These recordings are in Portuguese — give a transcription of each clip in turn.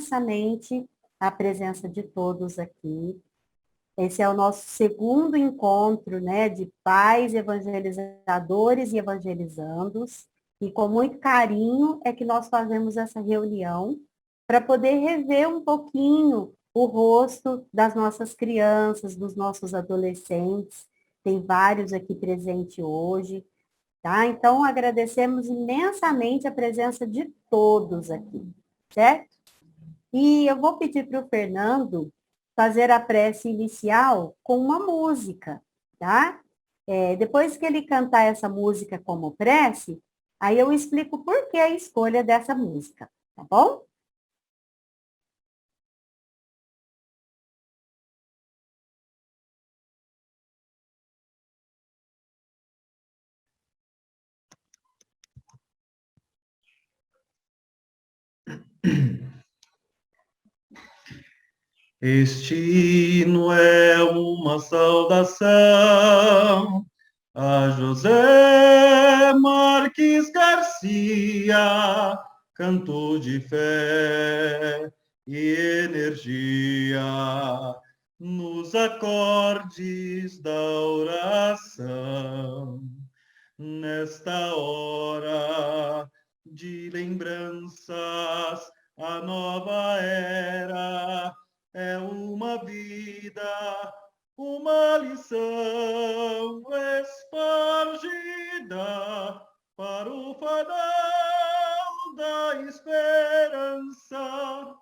imensamente a presença de todos aqui. Esse é o nosso segundo encontro, né, de pais evangelizadores e evangelizandos, e com muito carinho é que nós fazemos essa reunião para poder rever um pouquinho o rosto das nossas crianças, dos nossos adolescentes. Tem vários aqui presentes hoje, tá? Então, agradecemos imensamente a presença de todos aqui, certo? E eu vou pedir para o Fernando fazer a prece inicial com uma música, tá? Depois que ele cantar essa música como prece, aí eu explico por que a escolha dessa música, tá bom? Este hino é uma saudação a José Marques Garcia, canto de fé e energia nos acordes da oração. Nesta hora de lembranças, a nova era é uma vida, uma lição espargida para o farol da esperança.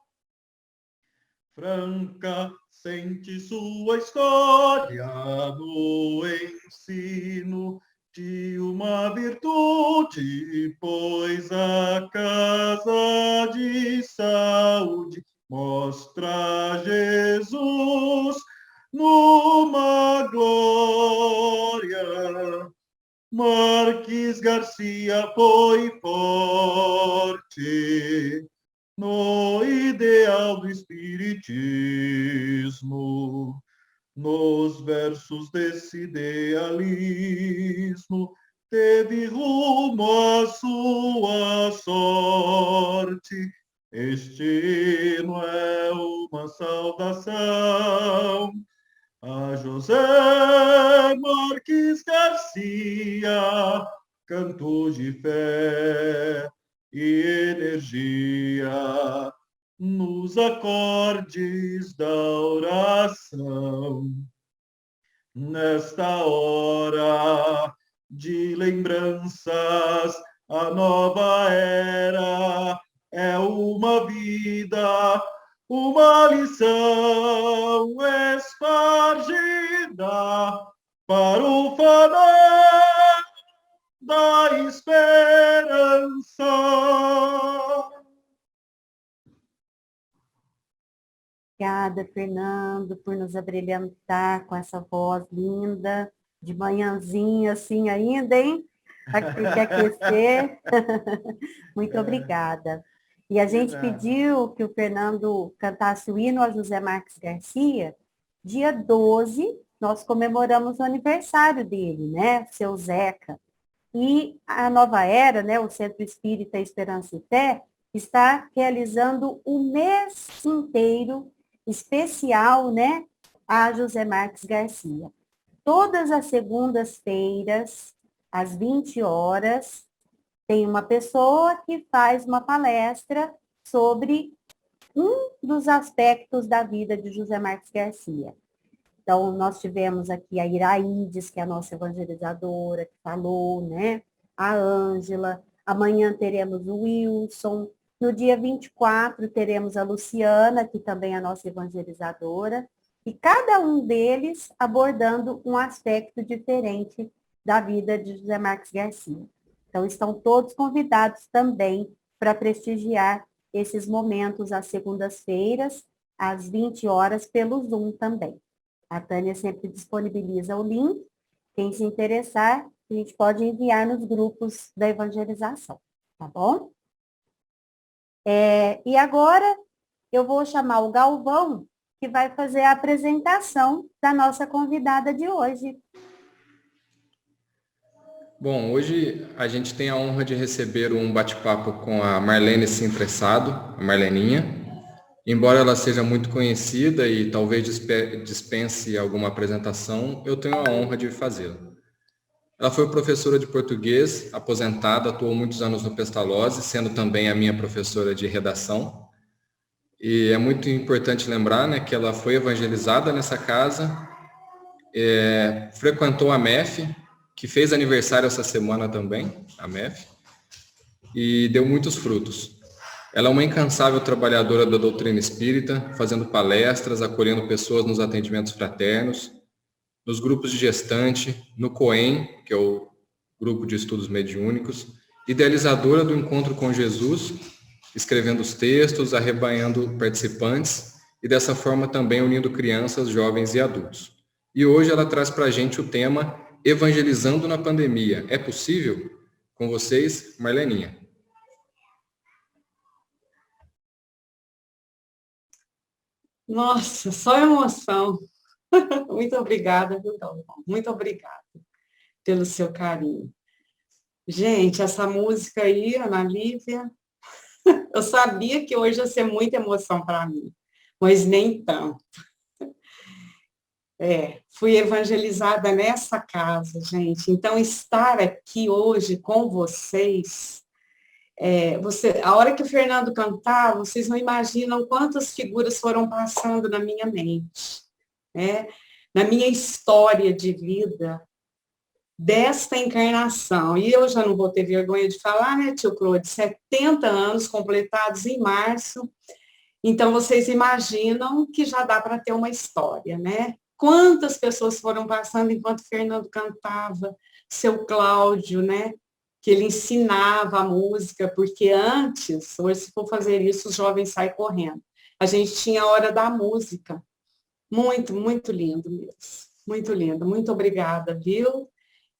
Franca sente sua história no ensino de uma virtude, pois a casa de saúde mostra Jesus numa glória. Marques Garcia foi forte no ideal do espiritismo, nos versos desse idealismo, teve rumo à sua sorte. Este não é uma saudação a José Marques Garcia, canto de fé e energia nos acordes da oração. Nesta hora de lembranças, a nova era é uma vida, uma lição espargida para o farol da esperança. Obrigada, Fernando, por nos abrilhantar com essa voz linda, de manhãzinha assim ainda, hein? Aqui que aquecer. Muito obrigada. E a gente pediu que o Fernando cantasse o hino a José Marques Garcia. Dia 12, nós comemoramos o aniversário dele, né? Seu Zeca. E a Nova Era, né, o Centro Espírita Esperança e Fé, está realizando o mês inteiro especial, né, a José Marques Garcia. Todas as segundas-feiras, às 20 horas, tem uma pessoa que faz uma palestra sobre um dos aspectos da vida de José Marques Garcia. Então, nós tivemos aqui a Iraídes, que é a nossa evangelizadora, que falou, né? A Ângela. Amanhã teremos o Wilson. No dia 24, teremos a Luciana, que também é a nossa evangelizadora. E cada um deles abordando um aspecto diferente da vida de José Marques Garcia. Então, estão todos convidados também para prestigiar esses momentos às segundas-feiras, às 20 horas, pelo Zoom também. A Tânia sempre disponibiliza o link. Quem se interessar, a gente pode enviar nos grupos da evangelização, tá bom? E agora eu vou chamar o Galvão, que vai fazer a apresentação da nossa convidada de hoje. Bom, hoje a gente tem a honra de receber um bate-papo com a Marlene Sintressado, a Marleninha. Embora ela seja muito conhecida e talvez dispense alguma apresentação, eu tenho a honra de fazê-la. Ela foi professora de português, aposentada, atuou muitos anos no Pestalozzi, sendo também a minha professora de redação. E é muito importante lembrar, né, que ela foi evangelizada nessa casa, frequentou a MEF, que fez aniversário essa semana também, a MEF, e deu muitos frutos. Ela é uma incansável trabalhadora da doutrina espírita, fazendo palestras, acolhendo pessoas nos atendimentos fraternos, nos grupos de gestante, no COEM, que é o Grupo de Estudos Mediúnicos, idealizadora do Encontro com Jesus, escrevendo os textos, arrebanhando participantes e dessa forma também unindo crianças, jovens e adultos. E hoje ela traz para a gente o tema Evangelizando na Pandemia. É possível? Com vocês, Marleninha. Nossa, só emoção. Muito obrigada, viu, Galvão? Muito obrigada pelo seu carinho. Gente, essa música aí, Ana Lívia, eu sabia que hoje ia ser muita emoção para mim, mas nem tanto. Fui evangelizada nessa casa, gente. Então, estar aqui hoje com vocês, a hora que o Fernando cantava, vocês não imaginam quantas figuras foram passando na minha mente, né? Na minha história de vida, desta encarnação. E eu já não vou ter vergonha de falar, né, tio Claude? 70 anos completados em março. Então, vocês imaginam que já dá para ter uma história, né? Quantas pessoas foram passando enquanto o Fernando cantava, seu Cláudio, né? Que ele ensinava a música, porque antes, hoje se for fazer isso, os jovens saem correndo. A gente tinha a hora da música. Muito, muito lindo mesmo. Muito lindo. Muito obrigada, viu?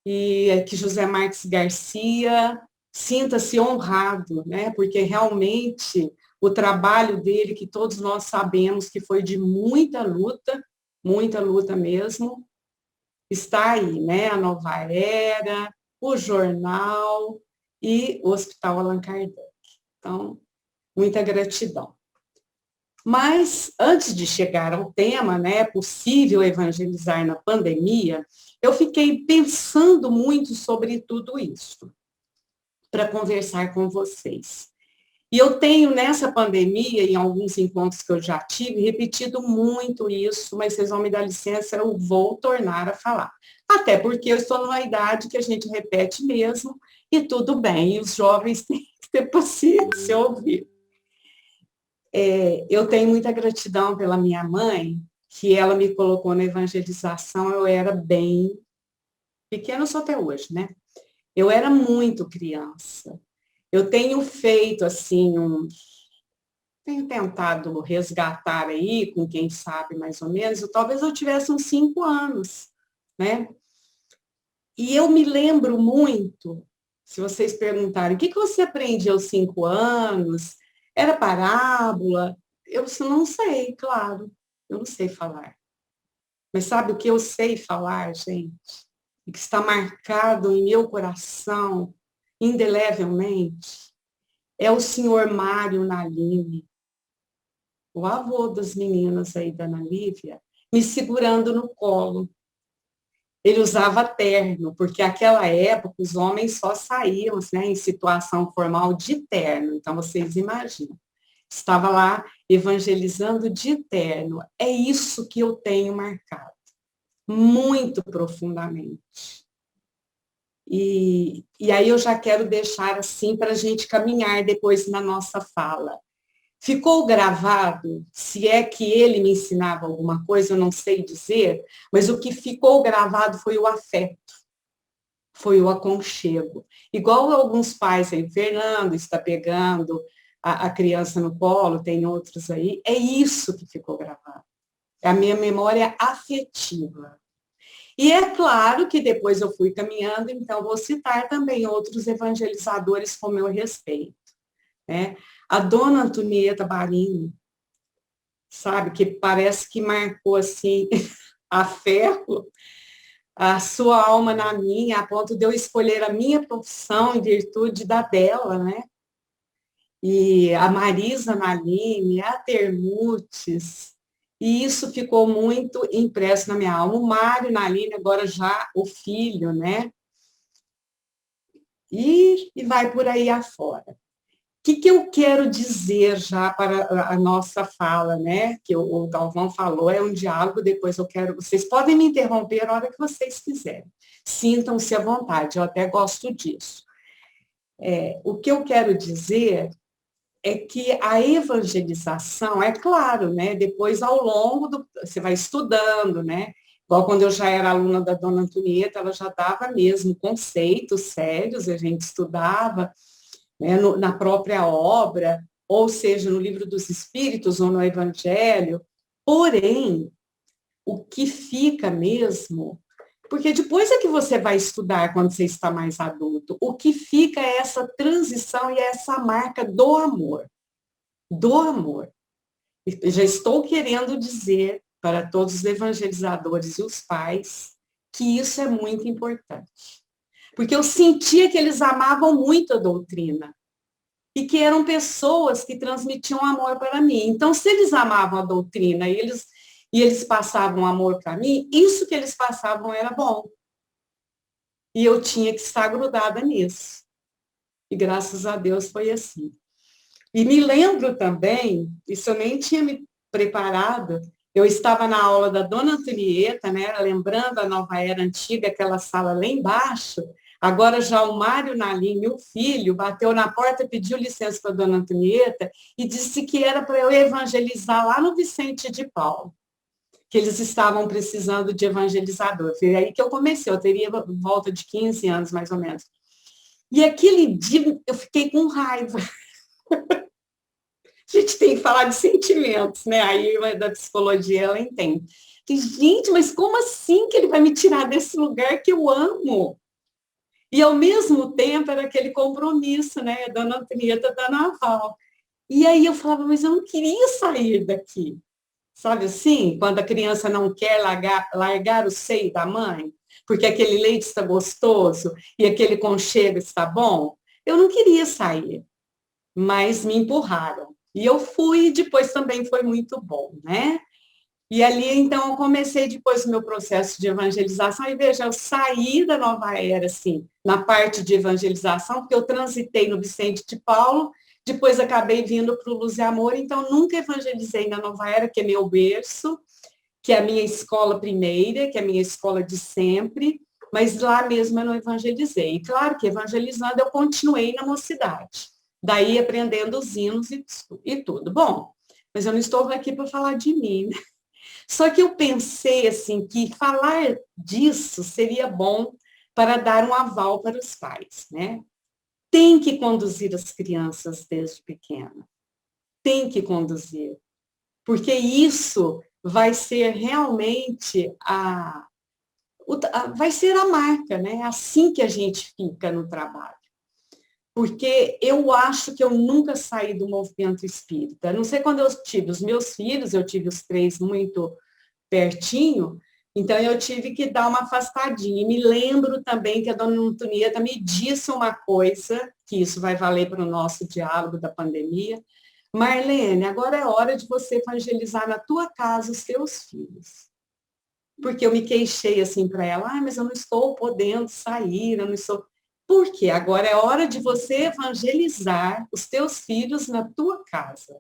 E que José Marques Garcia sinta-se honrado, né? Porque realmente o trabalho dele, que todos nós sabemos que foi de muita luta mesmo, está aí, né? A Nova Era, o jornal e o Hospital Allan Kardec. Então, muita gratidão. Mas, antes de chegar ao tema, né, é possível evangelizar na pandemia, eu fiquei pensando muito sobre tudo isso, para conversar com vocês. E eu tenho, nessa pandemia, em alguns encontros que eu já tive, repetido muito isso, mas vocês vão me dar licença, eu vou tornar a falar. Até porque eu estou numa idade que a gente repete mesmo, e tudo bem, e os jovens têm que ter paciência, ouvir. Eu tenho muita gratidão pela minha mãe, que ela me colocou na evangelização, eu era bem pequena, só até hoje, né? Eu era muito criança. Eu tenho feito, assim, tenho tentado resgatar aí, com quem sabe mais ou menos, talvez eu tivesse uns 5 anos, né? E eu me lembro muito, se vocês perguntarem, o que você aprende aos 5 anos? Era parábola? Eu não sei, claro, eu não sei falar. Mas sabe o que eu sei falar, gente? E que está marcado em meu coração, indelevelmente, é o senhor Mário Naline, o avô das meninas aí da Ana Lívia, me segurando no colo. Ele usava terno, porque naquela época os homens só saíam, né, em situação formal de terno. Então, vocês imaginam. Estava lá evangelizando de terno. É isso que eu tenho marcado, muito profundamente. E aí eu já quero deixar assim para a gente caminhar depois na nossa fala. Ficou gravado, se é que ele me ensinava alguma coisa, eu não sei dizer, mas o que ficou gravado foi o afeto, foi o aconchego. Igual alguns pais aí, Fernando está pegando a criança no colo, tem outros aí, é isso que ficou gravado. É a minha memória afetiva. E é claro que depois eu fui caminhando, então vou citar também outros evangelizadores com meu respeito, né? A dona Antonieta Barini, sabe, que parece que marcou assim a ferro a sua alma na minha, a ponto de eu escolher a minha profissão em virtude da dela, né? e a Marisa Naline, a Termutes, e isso ficou muito impresso na minha alma. O Mário Naline, agora já o filho, né? E vai por aí afora. O que eu quero dizer já para a nossa fala, né? Que o Galvão falou, é um diálogo, depois eu quero... Vocês podem me interromper a hora que vocês quiserem. Sintam-se à vontade, eu até gosto disso. O que eu quero dizer é que a evangelização, é claro, né? Depois, ao longo você vai estudando, né? Igual quando eu já era aluna da Dona Antonieta, ela já dava mesmo conceitos sérios, a gente estudava, né, na própria obra, ou seja, no Livro dos Espíritos ou no Evangelho. Porém, o que fica mesmo, porque depois é que você vai estudar quando você está mais adulto, o que fica é essa transição e essa marca do amor. Do amor. Eu já estou querendo dizer para todos os evangelizadores e os pais que isso é muito importante. Porque eu sentia que eles amavam muito a doutrina e que eram pessoas que transmitiam amor para mim. Então, se eles amavam a doutrina e eles passavam amor para mim, isso que eles passavam era bom. E eu tinha que estar grudada nisso. E graças a Deus foi assim. E me lembro também, isso eu nem tinha me preparado, eu estava na aula da Dona Antonieta, né, lembrando a Nova Era Antiga, aquela sala lá embaixo. Agora já o Mário Naline, o filho, bateu na porta, pediu licença para a Dona Antonieta e disse que era para eu evangelizar lá no Vicente de Paulo, que eles estavam precisando de evangelizador. Foi aí que eu comecei, eu teria volta de 15 anos, mais ou menos. E aquele dia eu fiquei com raiva. A gente tem que falar de sentimentos, né? Aí da psicologia ela entende. E, gente, mas como assim que ele vai me tirar desse lugar que eu amo? E, ao mesmo tempo, era aquele compromisso, né? Dona Antonieta dando aval. E aí eu falava, mas eu não queria sair daqui. Sabe assim? Quando a criança não quer largar o seio da mãe, porque aquele leite está gostoso e aquele conchego está bom. Eu não queria sair, mas me empurraram. E eu fui, e depois também foi muito bom, né? E ali, então, eu comecei depois o meu processo de evangelização, e veja, eu saí da Nova Era, assim, na parte de evangelização, porque eu transitei no Vicente de Paulo, depois acabei vindo para o Luz e Amor, então nunca evangelizei na Nova Era, que é meu berço, que é a minha escola primeira, que é a minha escola de sempre, mas lá mesmo eu não evangelizei. E claro que evangelizando eu continuei na mocidade, daí aprendendo os hinos e tudo. Bom, mas eu não estou aqui para falar de mim, né? Só que eu pensei assim que falar disso seria bom para dar um aval para os pais, né? Tem que conduzir as crianças desde pequena. Tem que conduzir. Porque isso vai ser realmente vai ser a marca, né? Assim que a gente fica no trabalho. Porque eu acho que eu nunca saí do movimento espírita. Não sei quando eu tive os meus filhos, eu tive os 3 muito pertinho, então eu tive que dar uma afastadinha. E me lembro também que a Dona Antonieta me disse uma coisa, que isso vai valer para o nosso diálogo da pandemia. Marlene, agora é hora de você evangelizar na tua casa os teus filhos. Porque eu me queixei assim para ela, mas eu não estou podendo sair, eu não estou... Por quê? Agora é hora de você evangelizar os teus filhos na tua casa.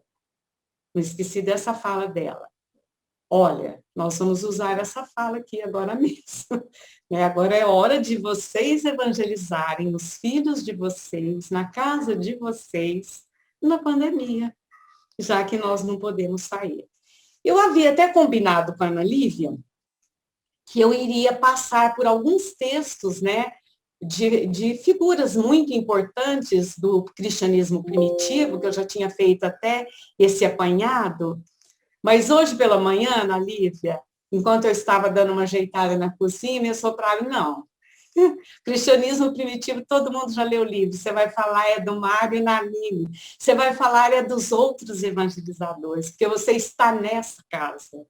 Não esqueci dessa fala dela. Olha, nós vamos usar essa fala aqui agora mesmo. Agora é hora de vocês evangelizarem os filhos de vocês, na casa de vocês, na pandemia, já que nós não podemos sair. Eu havia até combinado com a Ana Lívia que eu iria passar por alguns textos, né, de figuras muito importantes do cristianismo primitivo, que eu já tinha feito até esse apanhado. Mas hoje pela manhã, Ana Lívia, enquanto eu estava dando uma ajeitada na cozinha, me sopraram, não. Cristianismo primitivo, todo mundo já leu o livro. Você vai falar é do Mário Naline. Você vai falar é dos outros evangelizadores, porque você está nessa casa.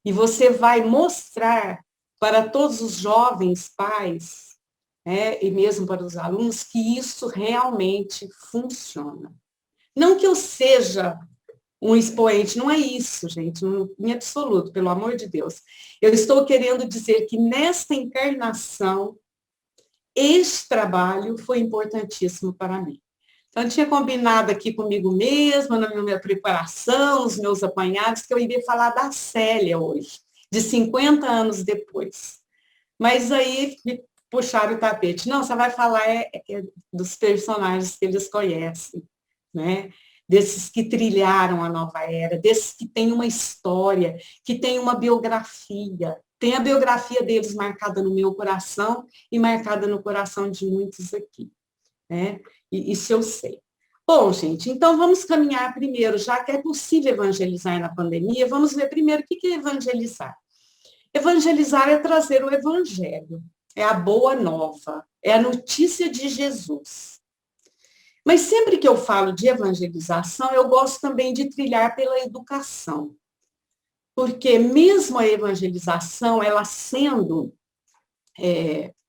E você vai mostrar para todos os jovens pais, né, e mesmo para os alunos, que isso realmente funciona. Não que eu seja um expoente, não é isso, gente, em absoluto, pelo amor de Deus. Eu estou querendo dizer que nesta encarnação, este trabalho foi importantíssimo para mim. Então, eu tinha combinado aqui comigo mesma, na minha preparação, nos meus apanhados, que eu iria falar da Célia hoje, de 50 anos depois. Mas aí me puxaram o tapete. Não, você vai falar dos personagens que eles conhecem, né? Desses que trilharam a nova era, desses que têm uma história, que têm uma biografia. Tem a biografia deles marcada no meu coração e marcada no coração de muitos aqui, né? E isso eu sei. Bom, gente, então vamos caminhar primeiro, já que é possível evangelizar na pandemia, vamos ver primeiro o que é evangelizar. Evangelizar é trazer o evangelho, é a boa nova, é a notícia de Jesus. Mas sempre que eu falo de evangelização, eu gosto também de trilhar pela educação. Porque mesmo a evangelização, ela sendo...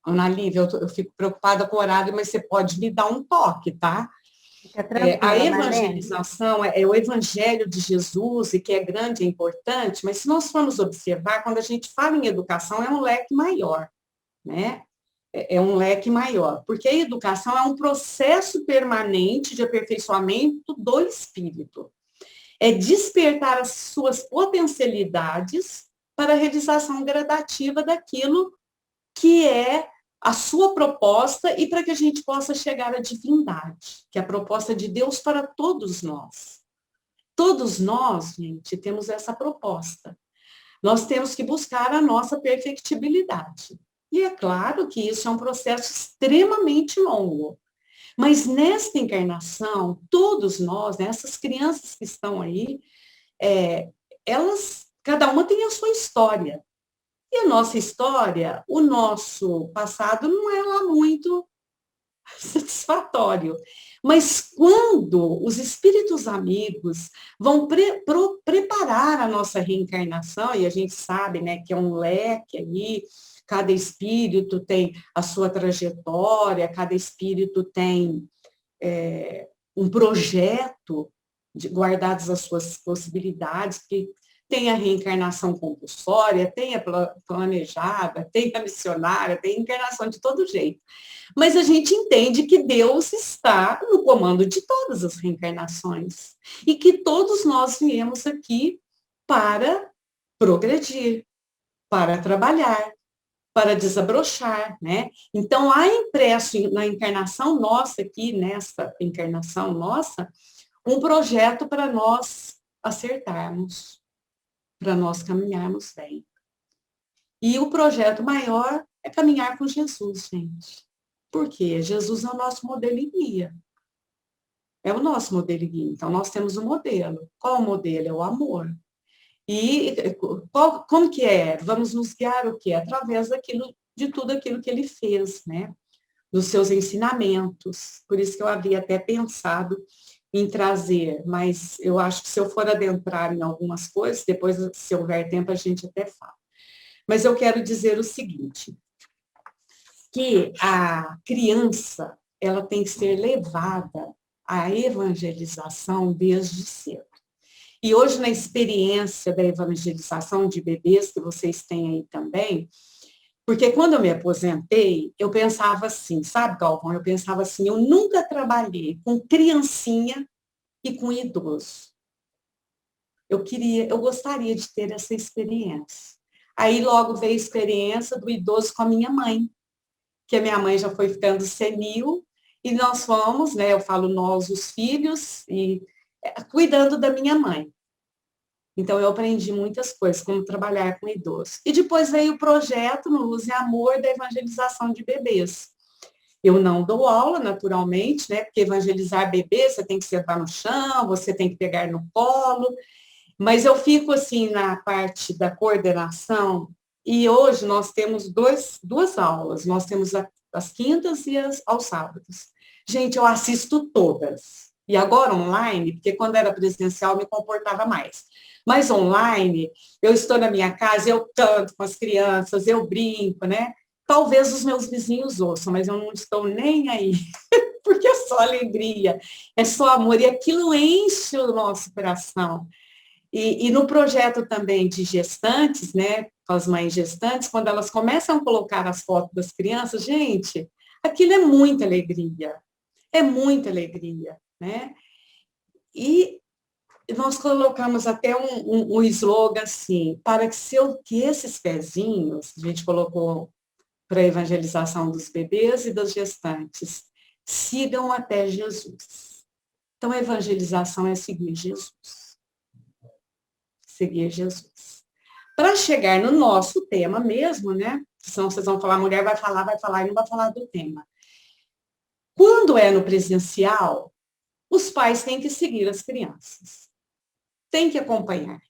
Ana Lívia, eu fico preocupada com o horário, mas você pode me dar um toque, tá? A evangelização é o evangelho de Jesus, e que é grande e importante, mas se nós formos observar, quando a gente fala em educação, é um leque maior, né? É um leque maior, porque a educação é um processo permanente de aperfeiçoamento do espírito. É despertar as suas potencialidades para a realização gradativa daquilo que é a sua proposta e para que a gente possa chegar à divindade, que é a proposta de Deus para todos nós. Todos nós, gente, temos essa proposta. Nós temos que buscar a nossa perfectibilidade. E é claro que isso é um processo extremamente longo. Mas nesta encarnação, todos nós, né, essas crianças que estão aí, cada uma tem a sua história. E a nossa história, o nosso passado não é lá muito satisfatório. Mas quando os espíritos amigos vão preparar a nossa reencarnação, e a gente sabe, né, que é um leque aí, cada espírito tem a sua trajetória, cada espírito tem um projeto guardadas as suas possibilidades, que tem a reencarnação compulsória, tem a planejada, tem a missionária, tem a encarnação de todo jeito. Mas a gente entende que Deus está no comando de todas as reencarnações e que todos nós viemos aqui para progredir, para trabalhar, para desabrochar, né? Então, há impresso na encarnação nossa aqui, nessa encarnação nossa, um projeto para nós acertarmos, para nós caminharmos bem. E o projeto maior é caminhar com Jesus, gente. Por quê? Jesus é o nosso modelo e guia. É o nosso modelo e guia. Então, nós temos um modelo. Qual o modelo? É o amor. E como que é? Vamos nos guiar o quê? Através de tudo aquilo que ele fez, né? Dos seus ensinamentos. Por isso que eu havia até pensado em trazer, mas eu acho que se eu for adentrar em algumas coisas, depois, se houver tempo, a gente até fala. Mas eu quero dizer o seguinte, que a criança, ela tem que ser levada à evangelização desde cedo. E hoje, na experiência da evangelização de bebês, que vocês têm aí também, porque quando eu me aposentei, eu pensava assim, sabe, Galvão? Eu pensava assim, eu nunca trabalhei com criancinha e com idoso. Eu gostaria de ter essa experiência. Aí logo veio a experiência do idoso com a minha mãe, que a minha mãe já foi ficando senil, e nós fomos, né, eu falo nós, os filhos, e cuidando da minha mãe. Então, eu aprendi muitas coisas, como trabalhar com idosos. E depois veio o projeto no Luz e Amor da evangelização de bebês. Eu não dou aula, naturalmente, né? Porque evangelizar bebê, você tem que sentar no chão, você tem que pegar no colo. Mas eu fico, assim, na parte da coordenação. E hoje nós temos duas aulas. Nós temos as quintas e aos sábados. Gente, eu assisto todas. E agora online, porque quando era presencial eu me comportava mais. Mas online, eu estou na minha casa, eu canto com as crianças, eu brinco, né? Talvez os meus vizinhos ouçam, mas eu não estou nem aí, porque é só alegria, é só amor, e aquilo enche o nosso coração. E no projeto também de gestantes, né, com as mães gestantes, quando elas começam a colocar as fotos das crianças, gente, aquilo é muita alegria, né? E nós colocamos até um slogan assim, para que esses pezinhos, a gente colocou para a evangelização dos bebês e das gestantes, sigam até Jesus. Então, a evangelização é seguir Jesus. Seguir Jesus. Para chegar no nosso tema mesmo, né? Senão vocês vão falar, a mulher vai falar e não vai falar do tema. Quando é no presencial, os pais têm que seguir as crianças. Tem que acompanhar.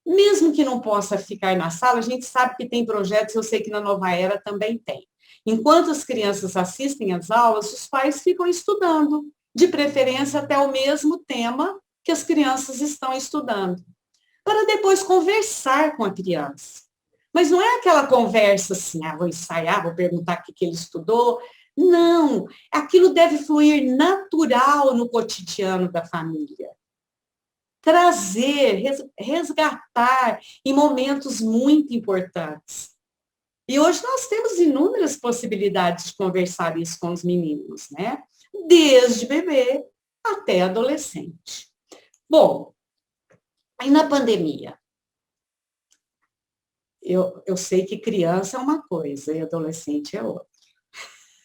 Mesmo que não possa ficar na sala, a gente sabe que tem projetos, eu sei que na Nova Era também tem. Enquanto as crianças assistem às aulas, os pais ficam estudando, de preferência até o mesmo tema que as crianças estão estudando, para depois conversar com a criança. Mas não é aquela conversa assim, vou ensaiar, vou perguntar o que ele estudou. Não, aquilo deve fluir natural no cotidiano da família. Trazer, resgatar em momentos muito importantes. E hoje nós temos inúmeras possibilidades de conversar isso com os meninos, né? Desde bebê até adolescente. Bom, aí na pandemia, eu sei que criança é uma coisa e adolescente é outra.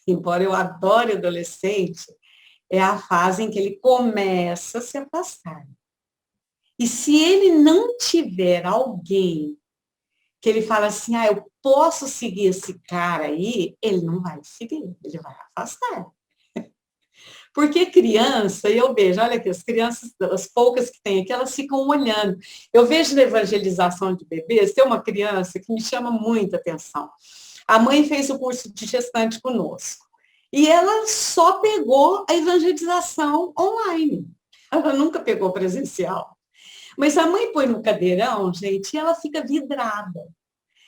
Embora eu adore adolescente, é a fase em que ele começa a se afastar. E se ele não tiver alguém que ele fala assim, eu posso seguir esse cara aí, ele não vai seguir, ele vai afastar. Porque criança, eu vejo, olha aqui, as crianças, as poucas que tem aqui, elas ficam olhando. Eu vejo na evangelização de bebês, tem uma criança que me chama muita atenção. A mãe fez o curso de gestante conosco. E ela só pegou a evangelização online. Ela nunca pegou presencial. Mas a mãe põe no cadeirão, gente, e ela fica vidrada.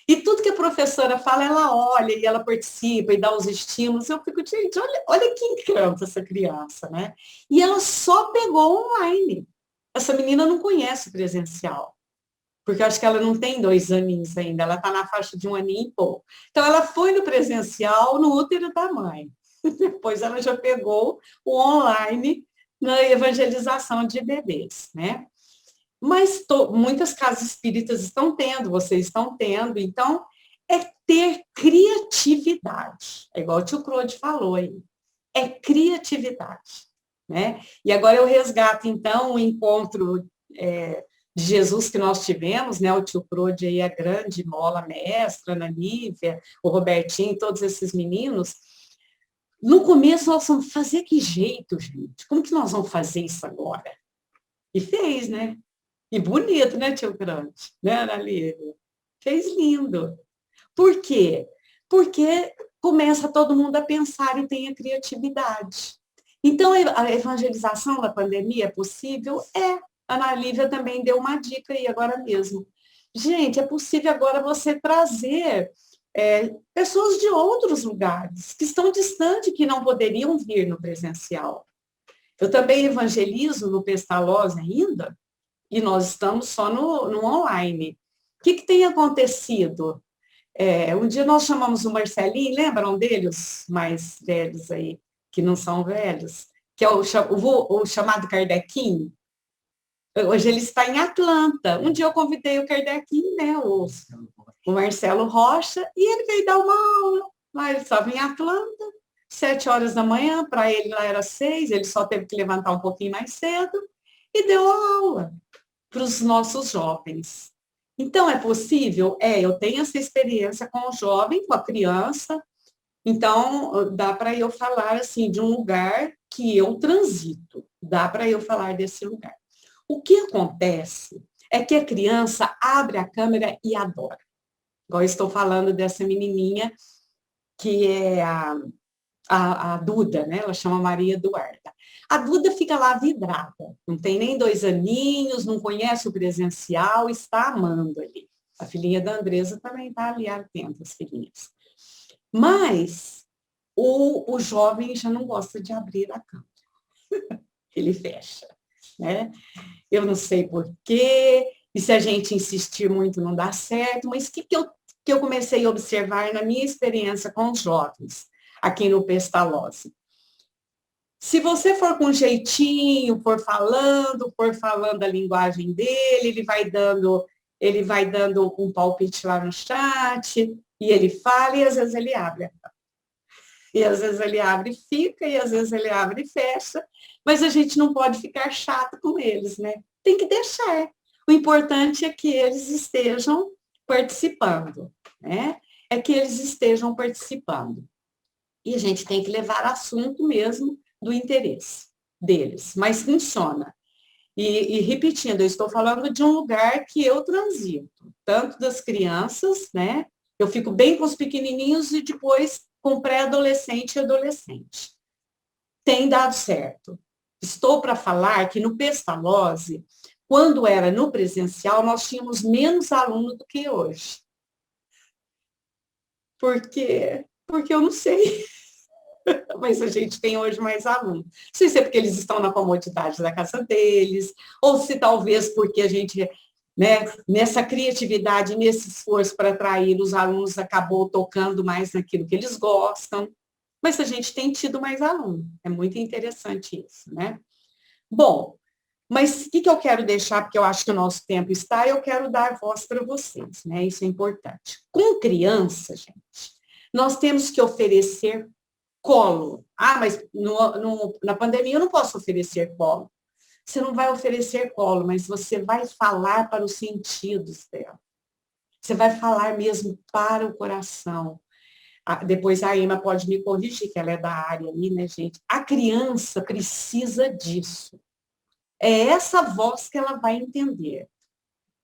E tudo que a professora fala, ela olha e ela participa e dá os estímulos. Eu fico, gente, olha que encanto essa criança, né? E ela só pegou online. Essa menina não conhece o presencial. Porque eu acho que ela não tem 2 aninhos ainda, ela está na faixa de 1 aninho e pouco. Então, ela foi no presencial no útero da mãe. Depois ela já pegou o online na evangelização de bebês, né? Mas muitas casas espíritas estão tendo, vocês estão tendo, então é ter criatividade, é igual o tio Claude falou aí, é criatividade, né? E agora eu resgato, então, o encontro de Jesus que nós tivemos, né? O tio Claude aí, a grande mola mestra, Ana Lívia, o Robertinho, todos esses meninos. No começo, nós vamos fazer que jeito, gente? Como que nós vamos fazer isso agora? E fez, né? E bonito, né, tio Grande? Né, Ana Lívia? Fez lindo. Por quê? Porque começa todo mundo a pensar e tem a criatividade. Então, a evangelização da pandemia é possível? É. A Ana Lívia também deu uma dica aí agora mesmo. Gente, é possível agora você trazer pessoas de outros lugares, que estão distantes, que não poderiam vir no presencial. Eu também evangelizo no Pestalozzi ainda, e nós estamos só no online. O que tem acontecido? Um dia nós chamamos o Marcelinho, lembram dele, os mais velhos aí, que não são velhos, que é o chamado Kardequinho? Hoje ele está em Atlanta. Um dia eu convidei o Kardequinho, né, o Marcelo Rocha, e ele veio dar uma aula. Lá ele estava em Atlanta, 7 horas da manhã, para ele lá era 6, ele só teve que levantar um pouquinho mais cedo, e deu a aula para os nossos jovens. Então, é possível? Eu tenho essa experiência com o jovem, com a criança, então dá para eu falar assim de um lugar que eu transito, dá para eu falar desse lugar. O que acontece é que a criança abre a câmera e adora. Igual eu estou falando dessa menininha, que é a Duda, né? Ela chama Maria Eduarda. A Duda fica lá vidrada, não tem nem 2 aninhos, não conhece o presencial, está amando ali. A filhinha da Andresa também está ali atenta, as filhinhas. Mas o jovem já não gosta de abrir a câmera. Ele fecha, né? Eu não sei por quê, e se a gente insistir muito não dá certo, mas o que eu comecei a observar na minha experiência com os jovens, aqui no Pestalozzi? Se você for com jeitinho, for falando a linguagem dele, ele vai dando um palpite lá no chat, e ele fala, e às vezes ele abre. E às vezes ele abre e fica, e às vezes ele abre e fecha, mas a gente não pode ficar chato com eles, né? Tem que deixar. O importante é que eles estejam participando, né? É que eles estejam participando. E a gente tem que levar assunto mesmo do interesse deles, mas funciona. E repetindo, eu estou falando de um lugar que eu transito, tanto das crianças, né? Eu fico bem com os pequenininhos e depois com pré-adolescente e adolescente. Tem dado certo. Estou para falar que no Pestalozzi, quando era no presencial, nós tínhamos menos aluno do que hoje. Porque eu não sei. Mas a gente tem hoje mais alunos. Não sei se é porque eles estão na comodidade da casa deles, ou se talvez porque a gente, né, nessa criatividade, nesse esforço para atrair os alunos, acabou tocando mais naquilo que eles gostam. Mas a gente tem tido mais alunos. É muito interessante isso, né? Bom, mas o que eu quero deixar, porque eu acho que o nosso tempo está, eu quero dar voz para vocês, né? Isso é importante. Com criança, gente, nós temos que oferecer colo. Ah, mas na pandemia eu não posso oferecer colo. Você não vai oferecer colo, mas você vai falar para os sentidos dela. Você vai falar mesmo para o coração. Depois a Emma pode me corrigir, que ela é da área aí, né, gente? A criança precisa disso. É essa voz que ela vai entender.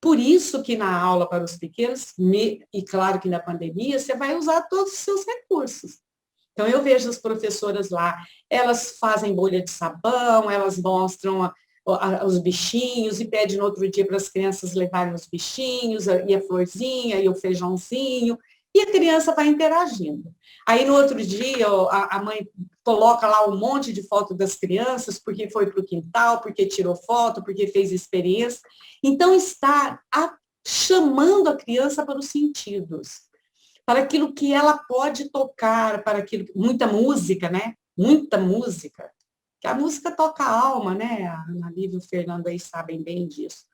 Por isso que na aula para os pequenos, e claro que na pandemia, você vai usar todos os seus recursos. Então, eu vejo as professoras lá, elas fazem bolha de sabão, elas mostram os bichinhos e pedem no outro dia para as crianças levarem os bichinhos, e a florzinha, e o feijãozinho, e a criança vai interagindo. Aí, no outro dia, a mãe coloca lá um monte de foto das crianças, porque foi para o quintal, porque tirou foto, porque fez experiência. Então, está chamando a criança para os sentidos, para aquilo que ela pode tocar, para aquilo, muita música, né? Muita música. Que a música toca a alma, né? A Ana Lívia e o Fernando aí sabem bem disso.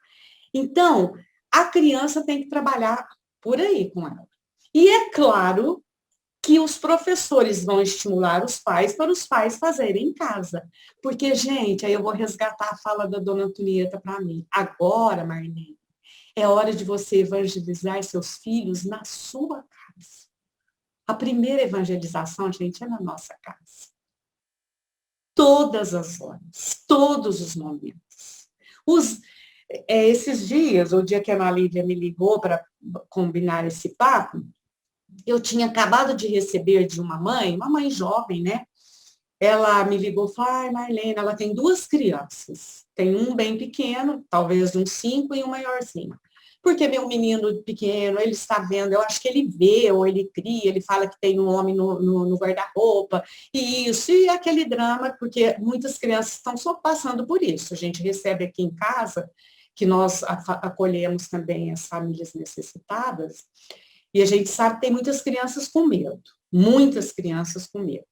Então, a criança tem que trabalhar por aí com ela. E é claro que os professores vão estimular os pais para os pais fazerem em casa. Porque, gente, aí eu vou resgatar a fala da dona Antonieta para mim. Agora, Marlene, é hora de você evangelizar seus filhos na sua casa. A primeira evangelização, gente, é na nossa casa. Todas as horas, todos os momentos. Esses dias, o dia que a Ana Lívia me ligou para combinar esse papo, eu tinha acabado de receber de uma mãe jovem, né? Ela me ligou e falou, Marlene, ela tem 2 crianças. Tem um bem pequeno, talvez uns 5, e um maiorzinho. Porque meu menino pequeno, ele está vendo, eu acho que ele vê, ou ele cria, ele fala que tem um homem no guarda-roupa, e isso, e aquele drama, porque muitas crianças estão só passando por isso. A gente recebe aqui em casa, que nós acolhemos também as famílias necessitadas, e a gente sabe que tem muitas crianças com medo, muitas crianças com medo.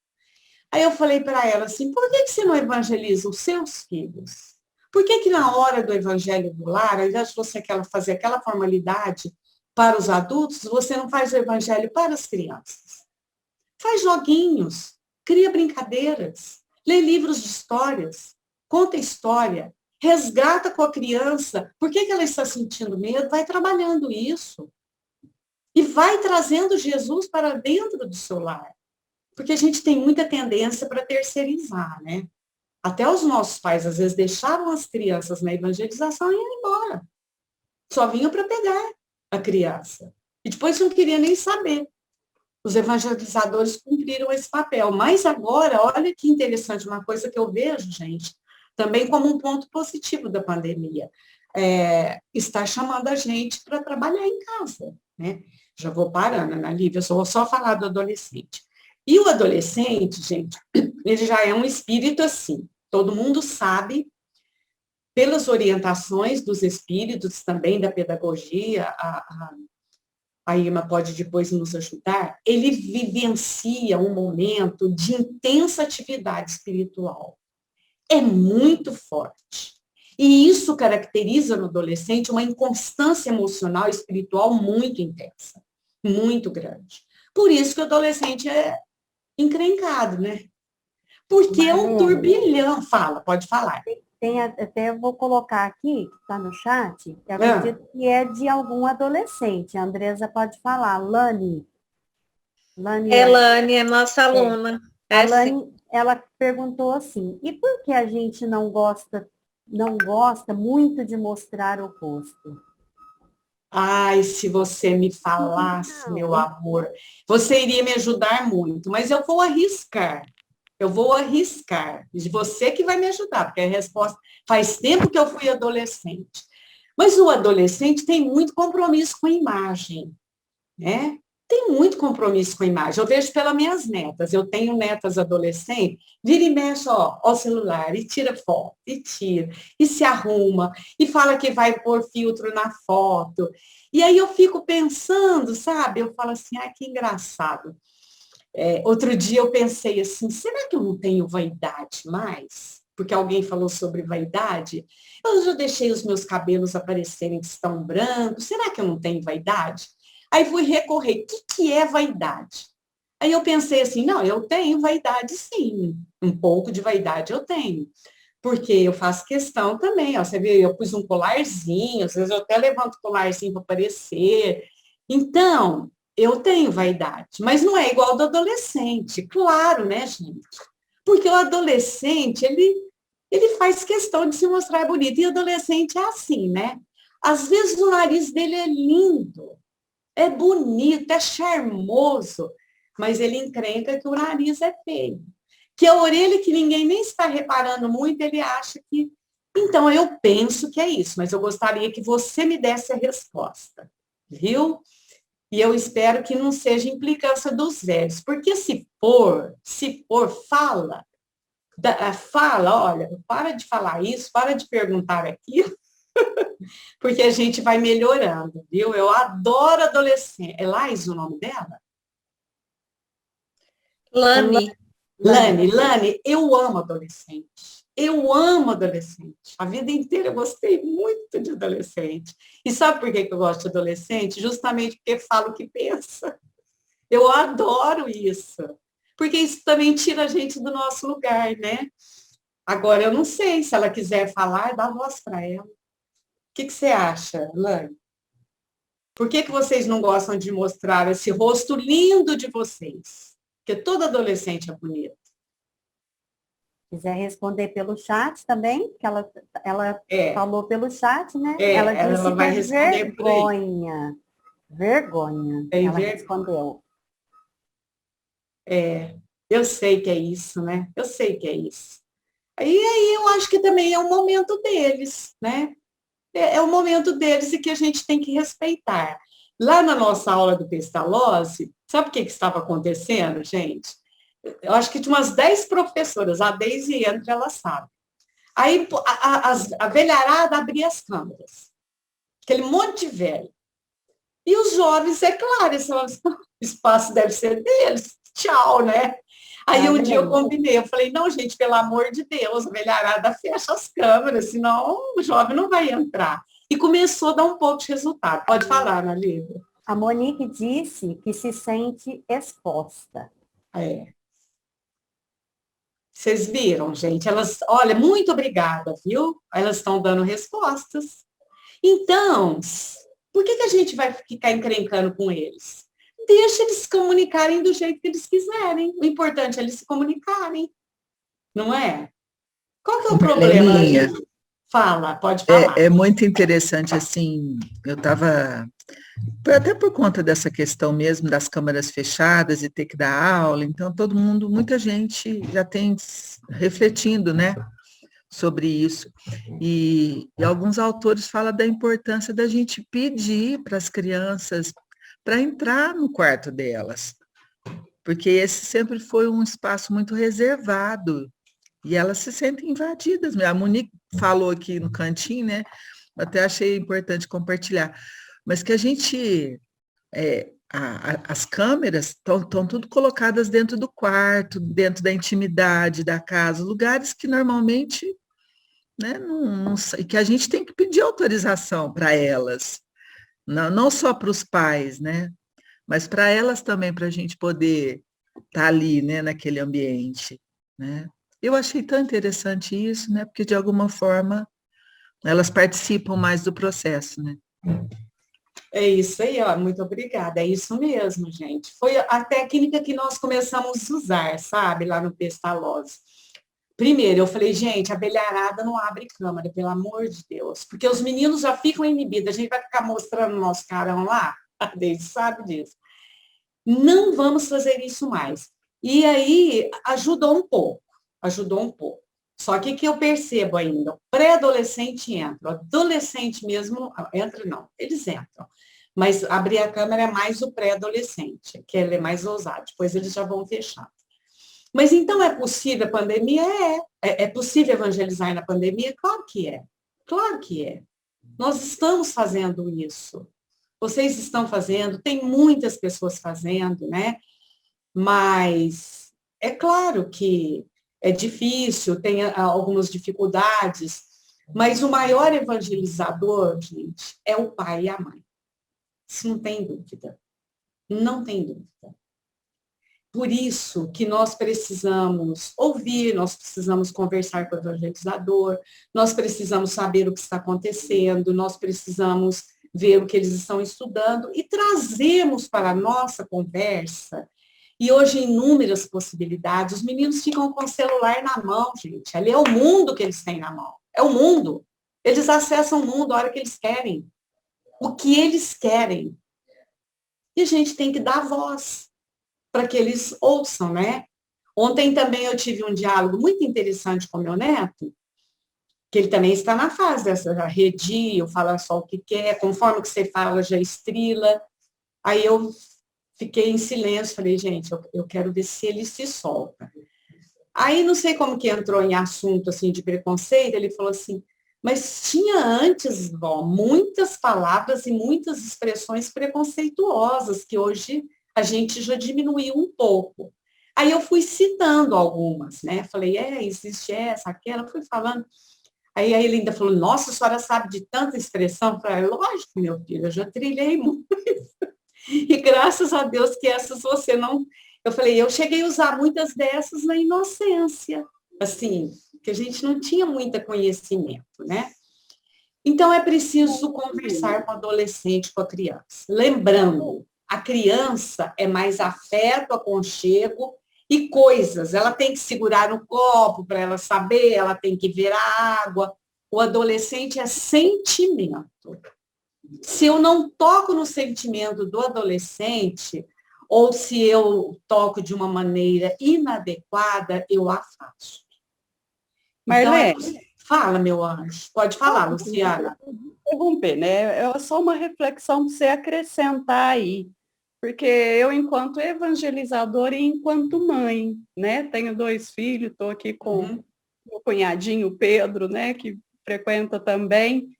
Aí eu falei para ela assim, por que você não evangeliza os seus filhos? Por que na hora do evangelho do lar, ao invés de você fazer aquela formalidade para os adultos, você não faz o evangelho para as crianças? Faz joguinhos, cria brincadeiras, lê livros de histórias, conta história, resgata com a criança por que ela está sentindo medo, vai trabalhando isso. E vai trazendo Jesus para dentro do seu lar. Porque a gente tem muita tendência para terceirizar, né? Até os nossos pais, às vezes, deixavam as crianças na evangelização e iam embora. Só vinham para pegar a criança. E depois não queria nem saber. Os evangelizadores cumpriram esse papel. Mas agora, olha que interessante, uma coisa que eu vejo, gente, também como um ponto positivo da pandemia, está chamando a gente para trabalhar em casa. né? Já vou parando, Ana Lívia, eu só vou só falar do adolescente. E o adolescente, gente, ele já é um espírito assim, todo mundo sabe, pelas orientações dos espíritos, também da pedagogia, a Irma pode depois nos ajudar, ele vivencia um momento de intensa atividade espiritual. É muito forte. E isso caracteriza no adolescente uma inconstância emocional e espiritual muito intensa, muito grande. Por isso que o adolescente é encrencado, né? Porque é um turbilhão. Fala, pode falar. Até eu vou colocar aqui, está no chat, eu acredito que é de algum adolescente. A Andresa pode falar. Lani. Lani é nossa aluna. A Lani, ela perguntou assim, e por que a gente não gosta muito de mostrar o rosto? Ai, se você me falasse, meu amor, você iria me ajudar muito, mas eu vou arriscar. Você que vai me ajudar, porque a resposta faz tempo que eu fui adolescente. Mas o adolescente tem muito compromisso com a imagem, né? Tem muito compromisso com a imagem. Eu vejo pelas minhas netas. Eu tenho netas adolescentes, vira e mexe, ó o celular, e tira foto, e tira, e se arruma, e fala que vai pôr filtro na foto. E aí eu fico pensando, sabe? Eu falo assim, que engraçado. Outro dia eu pensei assim, será que eu não tenho vaidade mais? Porque alguém falou sobre vaidade. Eu já deixei os meus cabelos aparecerem que estão brancos. Será que eu não tenho vaidade? Aí fui recorrer, o que é vaidade? Aí eu pensei assim, não, eu tenho vaidade sim, um pouco de vaidade eu tenho. Porque eu faço questão também, ó, você vê, eu pus um colarzinho, às vezes eu até levanto o colarzinho para aparecer. Então, eu tenho vaidade, mas não é igual ao do adolescente, claro, né, gente? Porque o adolescente, ele faz questão de se mostrar bonito, e o adolescente é assim, né? Às vezes o nariz dele é lindo, é bonito, é charmoso, mas ele encrenca que o nariz é feio. Que a orelha, que ninguém nem está reparando muito, ele acha que... Então, eu penso que é isso, mas eu gostaria que você me desse a resposta, viu? E eu espero que não seja implicância dos velhos, porque se for, fala, olha, para de falar isso, para de perguntar aquilo, porque a gente vai melhorando, viu? Eu adoro adolescente. É Laís o nome dela? Lani, eu amo adolescente. Eu amo adolescente. A vida inteira eu gostei muito de adolescente. E sabe por que eu gosto de adolescente? Justamente porque fala o que pensa. Eu adoro isso. Porque isso também tira a gente do nosso lugar, né? Agora, eu não sei, se ela quiser falar, dá voz para ela. O que você acha, Lani? Por que vocês não gostam de mostrar esse rosto lindo de vocês? Porque todo adolescente é bonito. Quiser responder pelo chat também, que ela falou pelo chat, né? Ela disse ela vai responder vergonha. Vergonha. Ela respondeu. Eu sei que é isso, né? Eu sei que é isso. Aí eu acho que também é o momento deles, né? É o momento deles e que a gente tem que respeitar. Lá na nossa aula do Pestalozzi, sabe o que estava acontecendo, gente? Eu acho que tinha umas 10 professoras, a Deise entra, ela sabe. Aí a velharada abria as câmeras. Aquele monte de velho. E os jovens, é claro, o espaço deve ser deles. Tchau, né? Aí um dia eu combinei, eu falei, não, gente, pelo amor de Deus, a velharada fecha as câmeras, senão o jovem não vai entrar. E começou a dar um pouco de resultado. Pode falar, Ana Lívia. A Monique disse que se sente exposta. Vocês viram, gente? Elas, olha, muito obrigada, viu? Elas estão dando respostas. Então, por que a gente vai ficar encrencando com eles? Deixa eles se comunicarem do jeito que eles quiserem. O importante é eles se comunicarem. Não é? Qual que é o problema? Fala, pode falar. É muito interessante, assim, eu estava... Até por conta dessa questão mesmo das câmaras fechadas e ter que dar aula, então muita gente já tem refletindo, né, sobre isso. E alguns autores falam da importância da gente pedir para as crianças para entrar no quarto delas, porque esse sempre foi um espaço muito reservado, e elas se sentem invadidas. A Monique falou aqui no cantinho, né? Até achei importante compartilhar, mas que a gente, as câmeras estão tudo colocadas dentro do quarto, dentro da intimidade da casa, lugares que normalmente, né, e que a gente tem que pedir autorização para elas, não só para os pais, né, mas para elas também, para a gente poder estar ali, né, naquele ambiente, né. Eu achei tão interessante isso, né, porque de alguma forma elas participam mais do processo, né. É isso aí, ó, muito obrigada. É isso mesmo, gente. Foi a técnica que nós começamos a usar, sabe, lá no Pestalozzi. Primeiro, eu falei, gente, a abelharada não abre câmera, pelo amor de Deus, porque os meninos já ficam inibidos, a gente vai ficar mostrando o nosso carão lá, a gente sabe disso. Não vamos fazer isso mais. E aí, ajudou um pouco. Só que eu percebo ainda, o pré-adolescente entra, o adolescente mesmo entra, não, eles entram. Mas abrir a câmera é mais o pré-adolescente, que ele é mais ousado, depois eles já vão fechando. Mas então é possível a pandemia? É possível evangelizar na pandemia? Claro que é. Claro que é. Nós estamos fazendo isso. Vocês estão fazendo, tem muitas pessoas fazendo, né? Mas é claro que é difícil, tem algumas dificuldades, mas o maior evangelizador, gente, é o pai e a mãe. Isso não tem dúvida. Não tem dúvida. Por isso que nós precisamos ouvir, nós precisamos conversar com o evangelizador, nós precisamos saber o que está acontecendo, nós precisamos ver o que eles estão estudando e trazemos para a nossa conversa. E hoje, inúmeras possibilidades, os meninos ficam com o celular na mão, gente. Ali é o mundo que eles têm na mão. É o mundo. Eles acessam o mundo a hora que eles querem. O que eles querem. E a gente tem que dar voz para que eles ouçam, né? Ontem também eu tive um diálogo muito interessante com meu neto, que ele também está na fase dessa redio, fala só o que quer, conforme o que você fala, já estrila. Aí eu fiquei em silêncio, falei, gente, eu quero ver se ele se solta. Aí não sei como que entrou em assunto assim de preconceito, ele falou assim, mas tinha antes, vó, muitas palavras e muitas expressões preconceituosas que hoje a gente já diminuiu um pouco. Aí eu fui citando algumas, né? Falei, existe essa, aquela, fui falando. Aí ele ainda falou, nossa, a senhora sabe de tanta expressão? Eu falei, lógico, meu filho, eu já trilhei muito. E graças a Deus que essas você não... Eu falei, eu cheguei a usar muitas dessas na inocência, assim, que a gente não tinha muito conhecimento, né? Então, é preciso conversar com o adolescente, com a criança. Lembrando, a criança é mais afeto, aconchego e coisas. Ela tem que segurar no copo para ela saber, ela tem que ver a água. O adolescente é sentimento. Se eu não toco no sentimento do adolescente, ou se eu toco de uma maneira inadequada, eu afasto. Marlene, Então, fala, meu anjo. Pode falar, Luciana. Interromper, né? É só uma reflexão para você acrescentar aí. Porque eu, enquanto evangelizadora e enquanto mãe, né? Tenho 2 filhos, estou aqui com meu cunhadinho Pedro, né? Que frequenta também.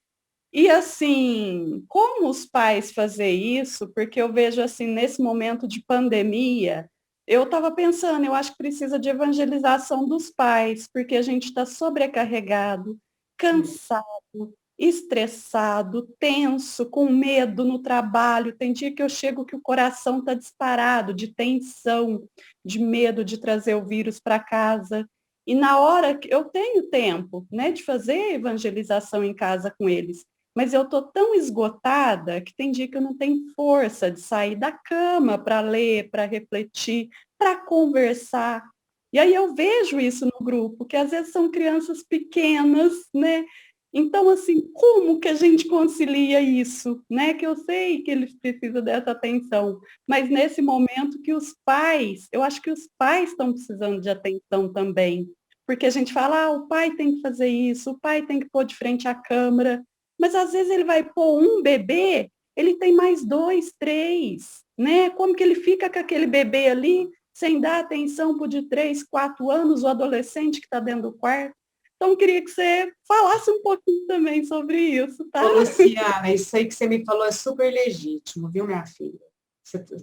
E assim, como os pais fazer isso? Porque eu vejo assim, nesse momento de pandemia, eu estava pensando, eu acho que precisa de evangelização dos pais, porque a gente está sobrecarregado, cansado, estressado, tenso, com medo no trabalho. Tem dia que eu chego que o coração está disparado de tensão, de medo de trazer o vírus para casa. E na hora que eu tenho tempo, né, de fazer evangelização em casa com eles, mas eu estou tão esgotada que tem dia que eu não tenho força de sair da cama para ler, para refletir, para conversar. E aí eu vejo isso no grupo, que às vezes são crianças pequenas, né? Então, assim, como que a gente concilia isso, né? Que eu sei que eles precisam dessa atenção, mas nesse momento que os pais, eu acho que os pais estão precisando de atenção também, porque a gente fala, o pai tem que fazer isso, o pai tem que pôr de frente à câmera, mas às vezes ele vai pôr um bebê ele tem mais 2, 3, né? Como que ele fica com aquele bebê ali, sem dar atenção para o de 3, 4 anos, o adolescente que está dentro do quarto? Então, queria que você falasse um pouquinho também sobre isso, tá? Ô, Luciana, isso aí que você me falou é super legítimo, viu, minha filha?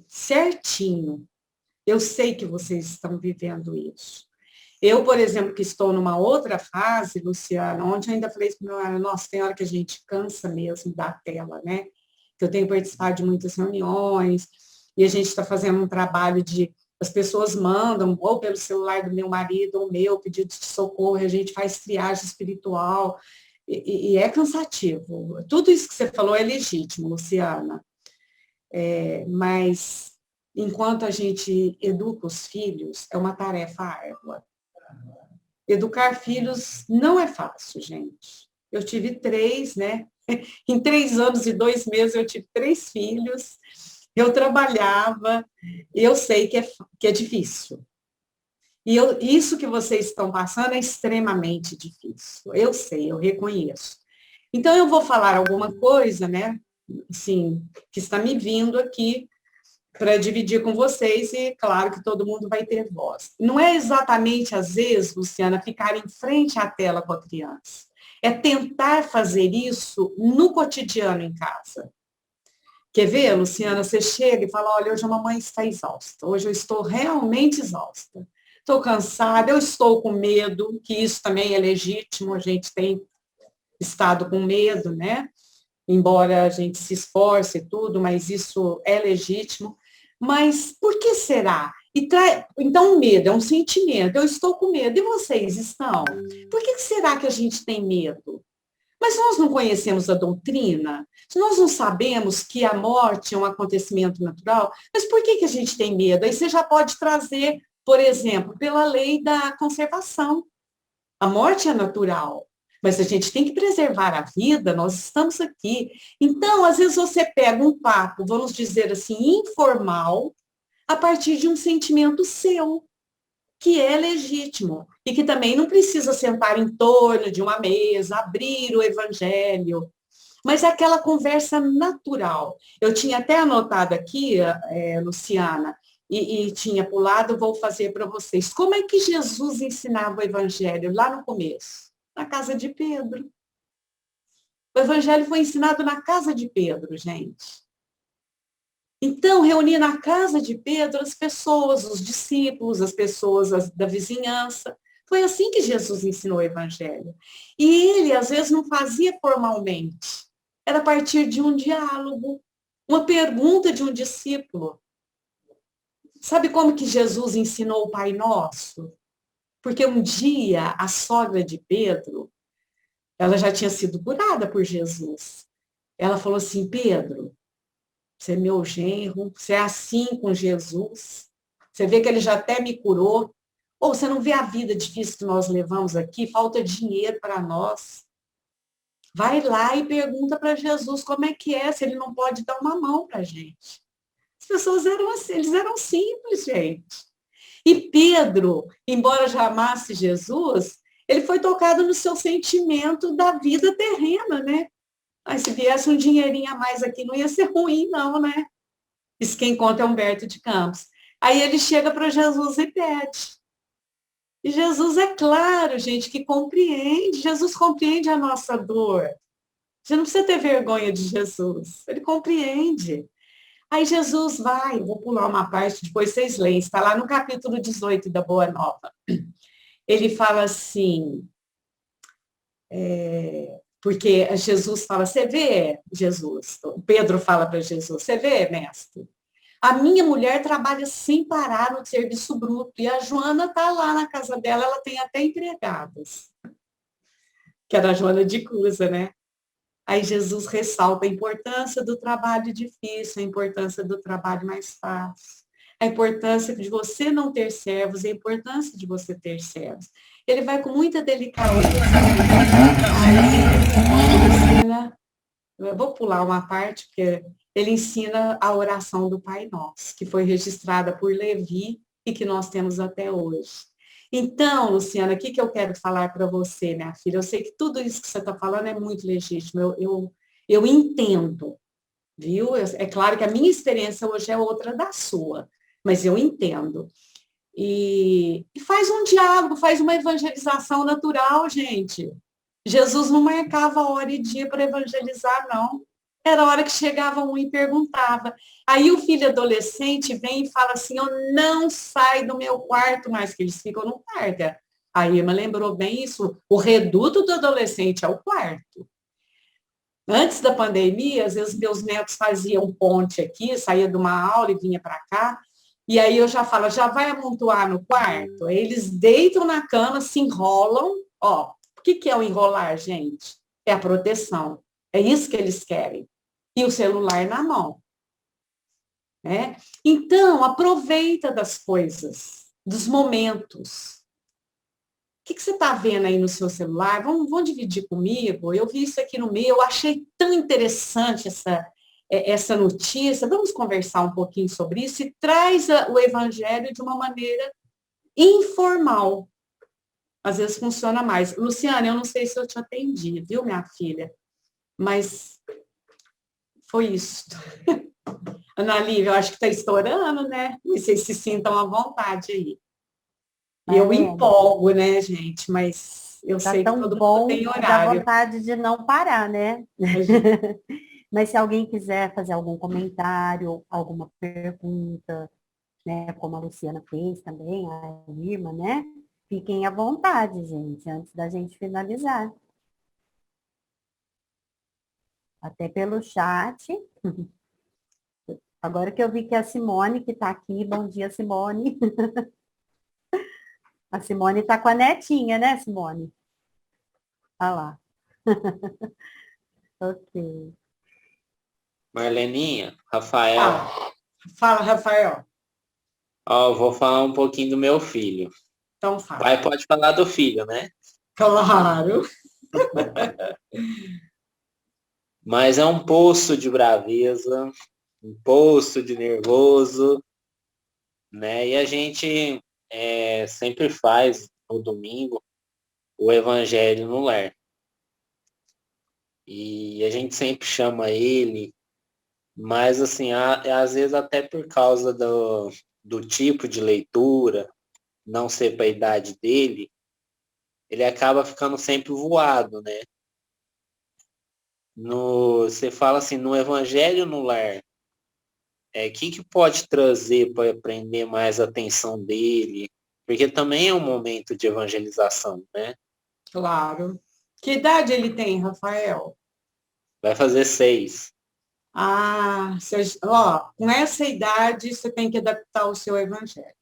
Certinho. Eu sei que vocês estão vivendo isso. Eu, por exemplo, que estou numa outra fase, Luciana, ontem eu ainda falei para o meu marido, nossa, tem hora que a gente cansa mesmo da tela, né? Que eu tenho participado de muitas reuniões, e a gente está fazendo um trabalho de, as pessoas mandam, ou pelo celular do meu marido, ou meu, pedido de socorro, a gente faz triagem espiritual, e é cansativo. Tudo isso que você falou é legítimo, Luciana. Mas, enquanto a gente educa os filhos, é uma tarefa árdua. Educar filhos não é fácil, gente. Eu tive 3, né? Em 3 anos e 2 meses eu tive 3 filhos. Eu trabalhava, eu sei que é difícil. E isso que vocês estão passando é extremamente difícil. Eu sei, eu reconheço. Então, eu vou falar alguma coisa, né? Assim, que está me vindo aqui para dividir com vocês, e claro que todo mundo vai ter voz. Não é exatamente, às vezes, Luciana, ficar em frente à tela com a criança. É tentar fazer isso no cotidiano em casa. Quer ver, Luciana? Você chega e fala, olha, hoje a mamãe está exausta, hoje eu estou realmente exausta. Estou cansada, eu estou com medo, que isso também é legítimo, a gente tem estado com medo, né? Embora a gente se esforce e tudo, mas isso é legítimo. Mas por que será? Então, o medo é um sentimento, eu estou com medo, e vocês estão? Por que será que a gente tem medo? Mas nós não conhecemos a doutrina, nós não sabemos que a morte é um acontecimento natural, mas por que a gente tem medo? Aí você já pode trazer, por exemplo, pela lei da conservação. A morte é natural, mas a gente tem que preservar a vida, nós estamos aqui. Então, às vezes você pega um papo, vamos dizer assim, informal, a partir de um sentimento seu, que é legítimo, e que também não precisa sentar em torno de uma mesa, abrir o evangelho, mas é aquela conversa natural. Eu tinha até anotado aqui, Luciana, e tinha pulado, vou fazer para vocês. Como é que Jesus ensinava o evangelho lá no começo? Na casa de Pedro. O evangelho foi ensinado na casa de Pedro, gente. Então, reunir na casa de Pedro as pessoas, os discípulos, as pessoas da vizinhança. Foi assim que Jesus ensinou o evangelho. E ele, às vezes, não fazia formalmente. Era a partir de um diálogo, uma pergunta de um discípulo. Sabe como que Jesus ensinou o Pai Nosso? Porque um dia a sogra de Pedro, ela já tinha sido curada por Jesus. Ela falou assim, Pedro, você é meu genro, você é assim com Jesus. Você vê que ele já até me curou. Ou você não vê a vida difícil que nós levamos aqui? Falta dinheiro para nós. Vai lá e pergunta para Jesus como é que é, se ele não pode dar uma mão para a gente. As pessoas eram assim, eles eram simples, gente. E Pedro, embora já amasse Jesus, ele foi tocado no seu sentimento da vida terrena, né? Mas se viesse um dinheirinho a mais aqui, não ia ser ruim, não, né? Isso quem conta é Humberto de Campos. Aí ele chega para Jesus e pede. E Jesus é claro, gente, que compreende. Jesus compreende a nossa dor. Você não precisa ter vergonha de Jesus. Ele compreende. Aí Jesus vai, eu vou pular uma parte, depois vocês leem, está lá no capítulo 18 da Boa Nova. Ele fala assim, porque Jesus fala, você vê, Jesus, Pedro fala para Jesus, você vê, mestre, a minha mulher trabalha sem parar no serviço bruto, e a Joana está lá na casa dela, ela tem até empregadas, que era a Joana de Cusa, né? Aí Jesus ressalta a importância do trabalho difícil, a importância do trabalho mais fácil, a importância de você não ter servos, a importância de você ter servos. Ele vai com muita delicadeza. Aí, ensina, eu vou pular uma parte, porque ele ensina a oração do Pai Nosso, que foi registrada por Levi e que nós temos até hoje. Então, Luciana, o que eu quero falar para você, minha filha? Eu sei que tudo isso que você está falando é muito legítimo, eu entendo, viu? É claro que a minha experiência hoje é outra da sua, mas eu entendo. E faz um diálogo, faz uma evangelização natural, gente. Jesus não marcava hora e dia para evangelizar, não. Era a hora que chegava um e perguntava. Aí o filho adolescente vem e fala assim, eu não saio do meu quarto mais, que eles ficam no quarto. A Irma lembrou bem isso, o reduto do adolescente é o quarto. Antes da pandemia, às vezes meus netos faziam ponte aqui, saía de uma aula e vinha para cá, e aí eu já falo, já vai amontoar no quarto? Aí eles deitam na cama, se enrolam, ó, o que é o enrolar, gente? É a proteção, é isso que eles querem. E o celular na mão. Né? Então, aproveita das coisas, dos momentos. O que você está vendo aí no seu celular? Vamos dividir comigo? Eu vi isso aqui no meu, eu achei tão interessante essa notícia. Vamos conversar um pouquinho sobre isso e traz o evangelho de uma maneira informal. Às vezes funciona mais. Luciana, eu não sei se eu te atendi, viu, minha filha? Mas foi isso. Ana Lívia, eu acho que está estourando, né? Vocês se sintam à vontade aí. Eu empolgo, né, gente? Mas eu sei que todo mundo tem horário. Dá vontade de não parar, né? Mas se alguém quiser fazer algum comentário, alguma pergunta, né, como a Luciana fez também, a Irma, né? Fiquem à vontade, gente, antes da gente finalizar. Até pelo chat. Agora que eu vi que a Simone, que está aqui, bom dia, Simone. A Simone está com a netinha, né, Simone? Olha lá. Ok. Marleninha, Rafael. Fala, Rafael. Ó, eu vou falar um pouquinho do meu filho. Então fala. Pai pode falar do filho, né? Claro. Mas é um poço de braveza, um poço de nervoso, né? E a gente sempre faz no domingo o Evangelho no Lar. E a gente sempre chama ele, mas assim, às vezes até por causa do tipo de leitura, não ser para a idade dele, ele acaba ficando sempre voado, né? Você fala assim, no Evangelho no Lar, que pode trazer para prender mais a atenção dele? Porque também é um momento de evangelização, né? Claro. Que idade ele tem, Rafael? Vai fazer 6. Com essa idade, você tem que adaptar o seu evangelho.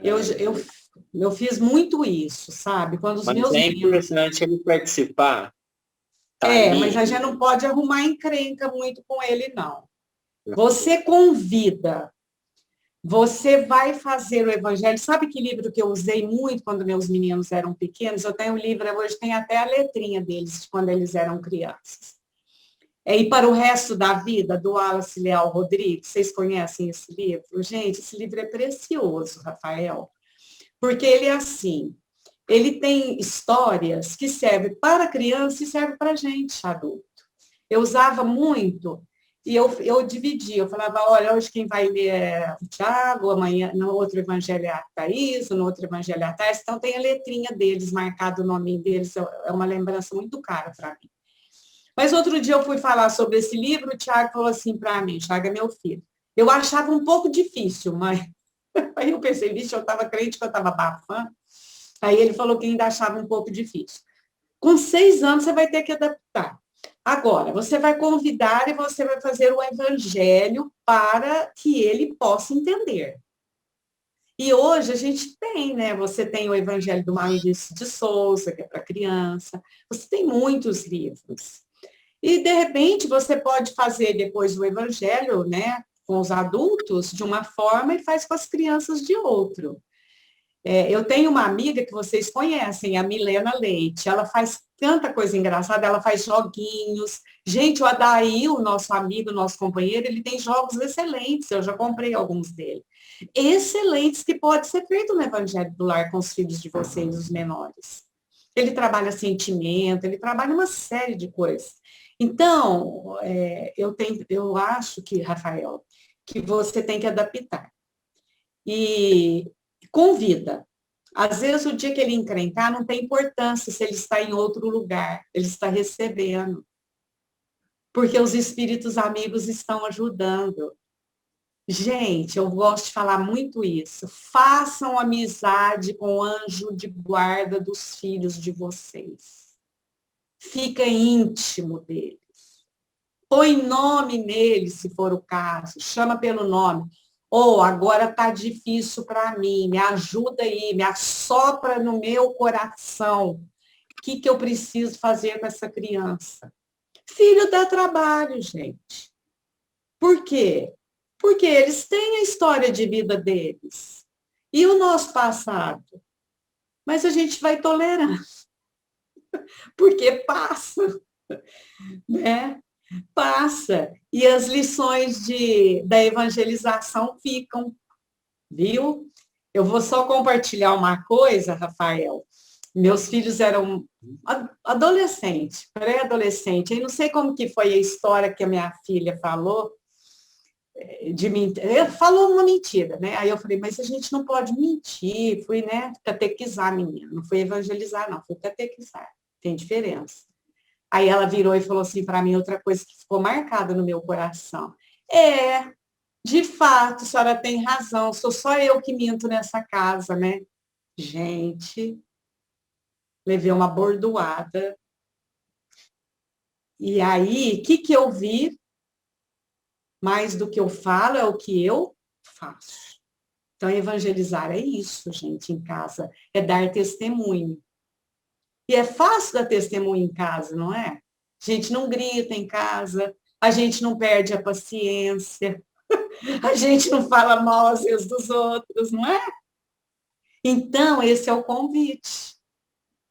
Eu fiz muito isso, sabe? Quando os meus importante ele participar. Mas a gente não pode arrumar encrenca muito com ele, não. Você convida, você vai fazer o evangelho. Sabe que livro que eu usei muito quando meus meninos eram pequenos? Eu tenho um livro, hoje tem até a letrinha deles, de quando eles eram crianças. E para o resto da vida, do Wallace Leal Rodrigues. Vocês conhecem esse livro? Gente, esse livro é precioso, Rafael. Porque ele é assim, ele tem histórias que servem para criança e servem para gente, adulto. Eu usava muito e eu dividia. Eu falava, olha, hoje quem vai ler é o Tiago, amanhã no outro evangelho é a Thaís, no outro evangelho é a Thaís. Então tem a letrinha deles, marcado o nome deles, é uma lembrança muito cara para mim. Mas outro dia eu fui falar sobre esse livro, o Tiago falou assim para mim, Tiago é meu filho. Eu achava um pouco difícil, mas aí eu pensei, vixe, eu estava crente que eu estava abafando. Aí ele falou que ainda achava um pouco difícil. Com 6 anos você vai ter que adaptar. Agora, você vai convidar e você vai fazer o evangelho para que ele possa entender. E hoje a gente tem, né? Você tem o evangelho do Maurício de Souza, que é para criança. Você tem muitos livros. E, de repente, você pode fazer depois o evangelho, né, com os adultos de uma forma e faz com as crianças de outro. Eu tenho uma amiga que vocês conhecem, a Milena Leite. Ela faz tanta coisa engraçada, ela faz joguinhos. Gente, o Adaí, o nosso amigo, o nosso companheiro, ele tem jogos excelentes. Eu já comprei alguns dele. Excelentes que pode ser feito no Evangelho do Lar com os filhos de vocês, os menores. Ele trabalha sentimento, ele trabalha uma série de coisas. Então, eu acho que, Rafael, que você tem que adaptar. E convida. Às vezes, o dia que ele encrencar, não tem importância se ele está em outro lugar, ele está recebendo. Porque os espíritos amigos estão ajudando. Gente, eu gosto de falar muito isso. Façam amizade com o anjo de guarda dos filhos de vocês. Fica íntimo deles. Põe nome neles, se for o caso. Chama pelo nome. Ou agora está difícil para mim, me ajuda aí, me assopra no meu coração. O que eu preciso fazer com essa criança? Filho dá trabalho, gente. Por quê? Porque eles têm a história de vida deles. E o nosso passado? Mas a gente vai tolerando. Porque passa. Né? Passa. E as lições da evangelização ficam. Viu? Eu vou só compartilhar uma coisa, Rafael. Meus filhos eram adolescentes, pré-adolescente. Eu não sei como que foi a história que a minha filha falou, falou uma mentira, né? Aí eu falei, mas a gente não pode mentir. Fui, né, catequizar a menina. Não fui evangelizar, não. Fui catequizar. Tem diferença. Aí ela virou e falou assim para mim outra coisa que ficou marcada no meu coração. De fato, a senhora tem razão. Sou só eu que minto nessa casa, né? Gente, levei uma bordoada. E aí, o que eu vi? Mais do que eu falo é o que eu faço. Então, evangelizar é isso, gente, em casa. É dar testemunho. E é fácil dar testemunho em casa, não é? A gente não grita em casa, a gente não perde a paciência, a gente não fala mal às vezes dos outros, não é? Então, esse é o convite.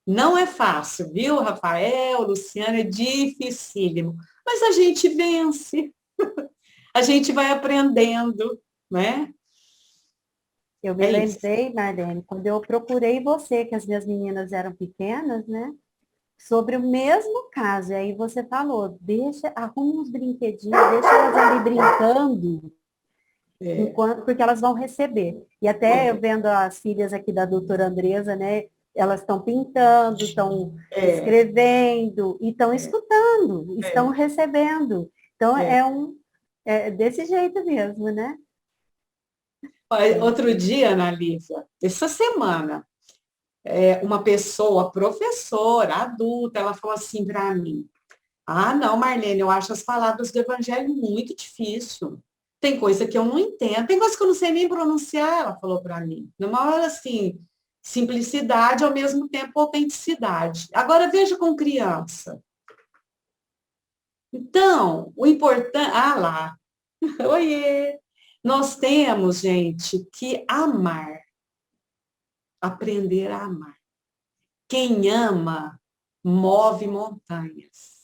Não é fácil, viu, Rafael, Luciano? É dificílimo. Mas a gente vence. A gente vai aprendendo, né? Eu me lembrei, Marlene, quando eu procurei você, que as minhas meninas eram pequenas, né? Sobre o mesmo caso. E aí você falou, arruma uns brinquedinhos, deixa elas ali brincando, porque elas vão receber. E até eu vendo as filhas aqui da doutora Andresa, né? Elas estão pintando, estão escrevendo, e estão escutando, estão recebendo. Então, é desse jeito mesmo, né? Outro dia, Ana Lívia, essa semana, uma pessoa, professora, adulta, ela falou assim para mim, não, Marlene, eu acho as palavras do evangelho muito difícil. Tem coisa que eu não entendo, tem coisa que eu não sei nem pronunciar, ela falou para mim. Numa hora, assim, simplicidade, ao mesmo tempo autenticidade. Agora, veja com criança. Então, o importante... lá. Oiê! Nós temos, gente, que amar. Aprender a amar. Quem ama, move montanhas.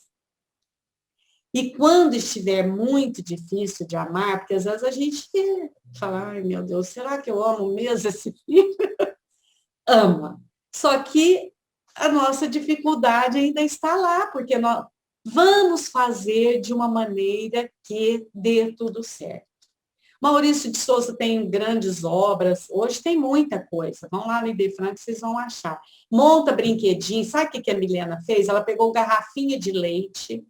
E quando estiver muito difícil de amar, porque às vezes a gente fala, ai meu Deus, será que eu amo mesmo esse filho? Ama. Só que a nossa dificuldade ainda está lá, porque nós vamos fazer de uma maneira que dê tudo certo. Maurício de Souza tem grandes obras, hoje tem muita coisa. Vão lá no ID Franco, vocês vão achar. Monta brinquedinho, sabe o que a Milena fez? Ela pegou garrafinha de leite,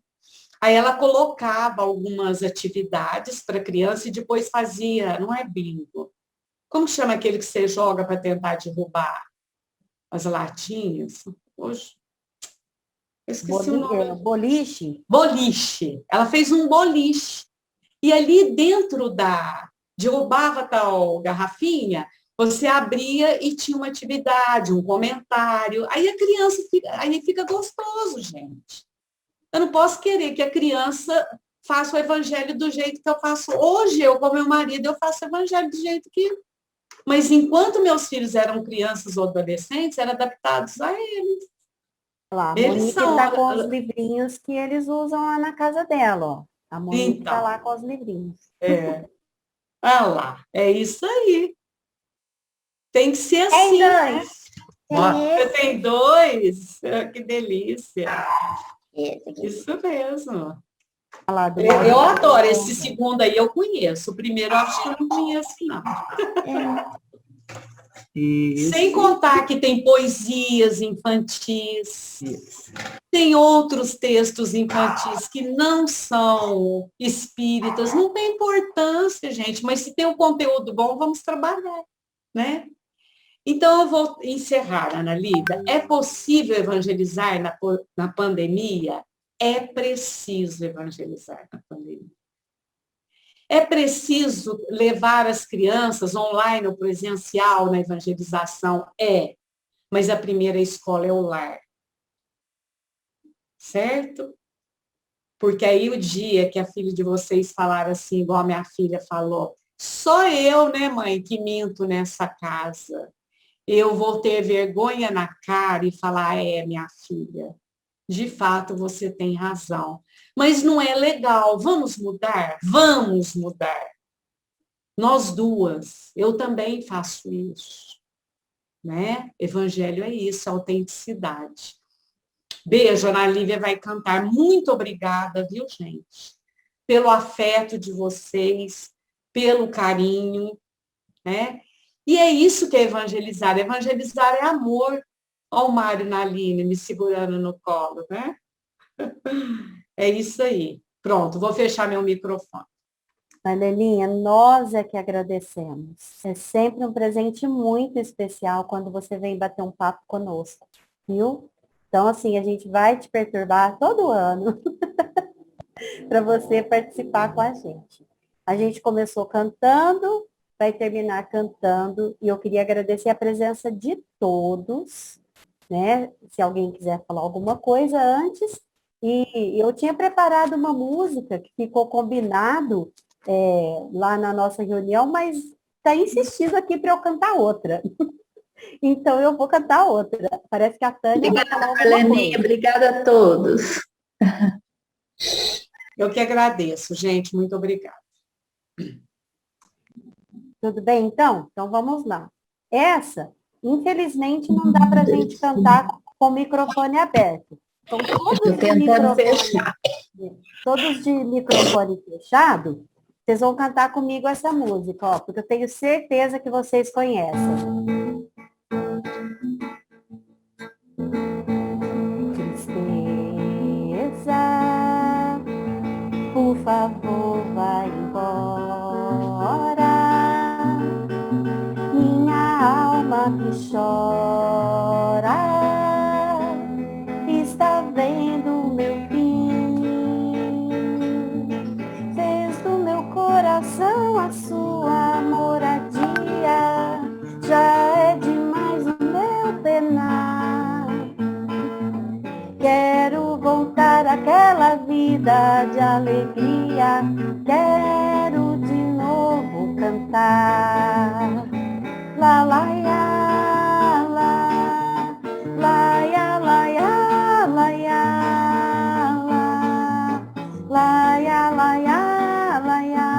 aí ela colocava algumas atividades para a criança e depois fazia, não é bingo. Como chama aquele que você joga para tentar derrubar as latinhas? Hoje. Eu esqueci o nome. Boliche? Boliche. Ela fez um boliche. E ali dentro derrubava tal garrafinha, você abria e tinha uma atividade, um comentário. Aí a criança aí fica gostoso, gente. Eu não posso querer que a criança faça o evangelho do jeito que eu faço. Hoje, eu com meu marido, eu faço o evangelho do jeito que... Mas enquanto meus filhos eram crianças ou adolescentes, eram adaptados a eles. Lá, a Monique está com os livrinhos que eles usam lá na casa dela, ó. A Monique está lá com os livrinhos. Lá, é isso aí. Tem que ser assim. Tem dois. Você tem dois? Que delícia. Isso mesmo. Falar do Eu adoro esse segundo aí, eu conheço. O primeiro eu acho que eu não conheço, não. Isso. Sem contar que tem poesias infantis, Isso. tem outros textos infantis que não são espíritas, não tem importância, gente, mas se tem um conteúdo bom, vamos trabalhar, né? Então, eu vou encerrar, Ana Lida. É possível evangelizar na pandemia? É preciso evangelizar na pandemia. É preciso levar as crianças online ou presencial na evangelização? É, mas a primeira escola é o lar. Certo? Porque aí o dia que a filha de vocês falaram assim, igual a minha filha falou, só eu, né, mãe, que minto nessa casa. Eu vou ter vergonha na cara e falar, minha filha, de fato você tem razão. Mas não é legal. Vamos mudar? Vamos mudar. Nós duas, eu também faço isso. Né? Evangelho é isso, autenticidade. Beijo, Ana Lívia vai cantar. Muito obrigada, viu, gente? Pelo afeto de vocês, pelo carinho, né? E é isso que é evangelizar. Evangelizar é amor. Olha o Mário Naline me segurando no colo, né? É isso aí. Pronto, vou fechar meu microfone. Marlelinha, nós é que agradecemos. É sempre um presente muito especial quando você vem bater um papo conosco, viu? Então, assim, a gente vai te perturbar todo ano para você participar com a gente. A gente começou cantando, vai terminar cantando, e eu queria agradecer a presença de todos, né? Se alguém quiser falar alguma coisa antes. E eu tinha preparado uma música que ficou combinado lá na nossa reunião, mas está insistindo aqui para eu cantar outra. Então, eu vou cantar outra. Parece que a Tânia vai falar alguma coisa. Obrigada a todos. Eu que agradeço, gente. Muito obrigada. Tudo bem, então? Então, vamos lá. Essa, infelizmente, não dá para a gente cantar com o microfone aberto. Então, todos de microfone fechado, vocês vão cantar comigo essa música, ó, porque eu tenho certeza que vocês conhecem. Tristeza, por favor, vai embora. Minha alma que chora está vendo o meu fim. Fez do meu coração a sua moradia. Já é demais o meu penar. Quero voltar àquela vida de alegria. Quero de novo cantar. La la ya, la ya, la ya, la ya, la ya, la ya, la ya,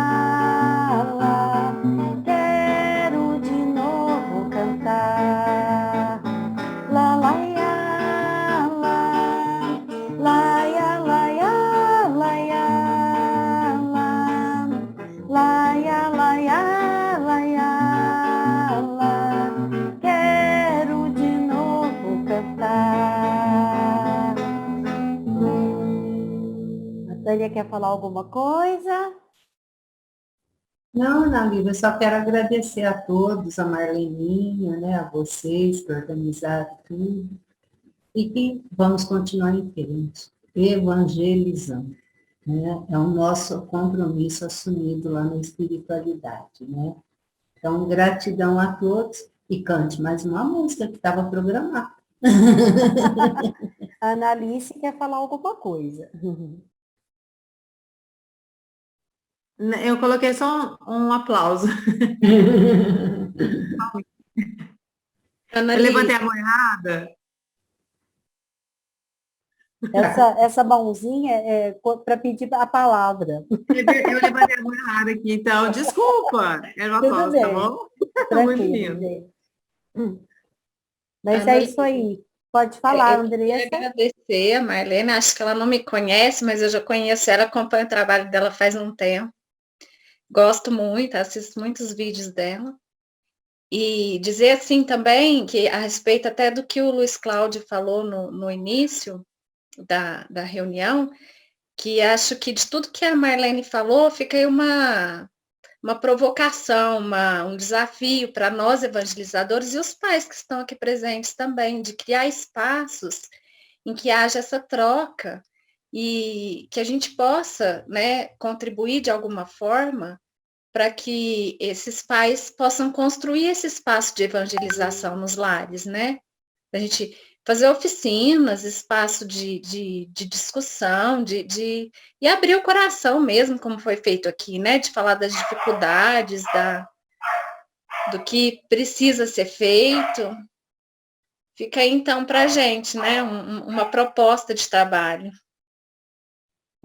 la. Quero de novo cantar. La la ya, la ya, la ya, la ya, la ya, la ya, la ya. Quero de novo cantar. A Tânia quer falar alguma coisa? Não, Ana Lívia, eu só quero agradecer a todos, a Marleninha, né, a vocês por organizar tudo, e que vamos continuar em frente, evangelizando, né? É o nosso compromisso assumido lá na espiritualidade, né? Então, gratidão a todos, e cante mais uma música que estava programada. A Analice quer falar alguma coisa. Eu coloquei só um aplauso. Eu levantei a mão errada. Essa mãozinha é para pedir a palavra. Eu levantei a mão errada aqui, então, desculpa. Era um aplauso, tá bom? Muito lindo. Mas é isso aí. Pode falar, Eu queria Andressa. agradecer a Marlene, acho que ela não me conhece, mas eu já conheço ela, acompanho o trabalho dela faz um tempo. Gosto muito, assisto muitos vídeos dela. E dizer assim também, que a respeito até do que o Luiz Cláudio falou no início da reunião, que acho que de tudo que a Marlene falou, fica aí uma provocação, um desafio para nós evangelizadores e os pais que estão aqui presentes também, de criar espaços em que haja essa troca e que a gente possa, né, contribuir de alguma forma para que esses pais possam construir esse espaço de evangelização nos lares, né? A gente fazer oficinas, espaço de discussão, e abrir o coração mesmo, como foi feito aqui, né? De falar das dificuldades, do que precisa ser feito. Fica aí, então, para a gente, né? Uma proposta de trabalho.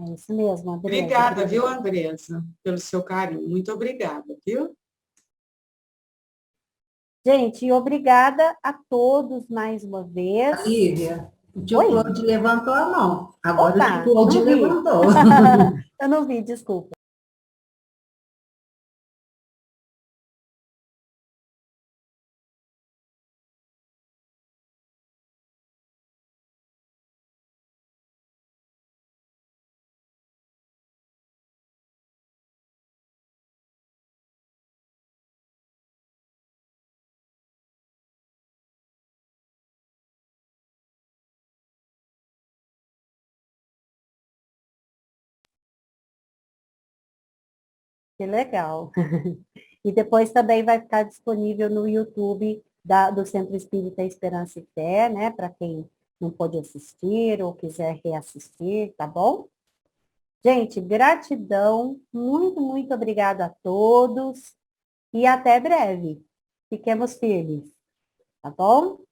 É isso mesmo, Andressa. Obrigada, viu, Andressa, pelo seu carinho. Muito obrigada, viu? Gente, obrigada a todos mais uma vez. Lívia, o tio Oi? Claude levantou a mão. Agora o tio Claude não vi. levantou. Eu não vi, desculpa. Que legal. E depois também vai ficar disponível no YouTube do Centro Espírita Esperança e Fé, né? Para quem não pôde assistir ou quiser reassistir, tá bom? Gente, gratidão, muito, muito obrigada a todos e até breve. Fiquemos firmes, tá bom?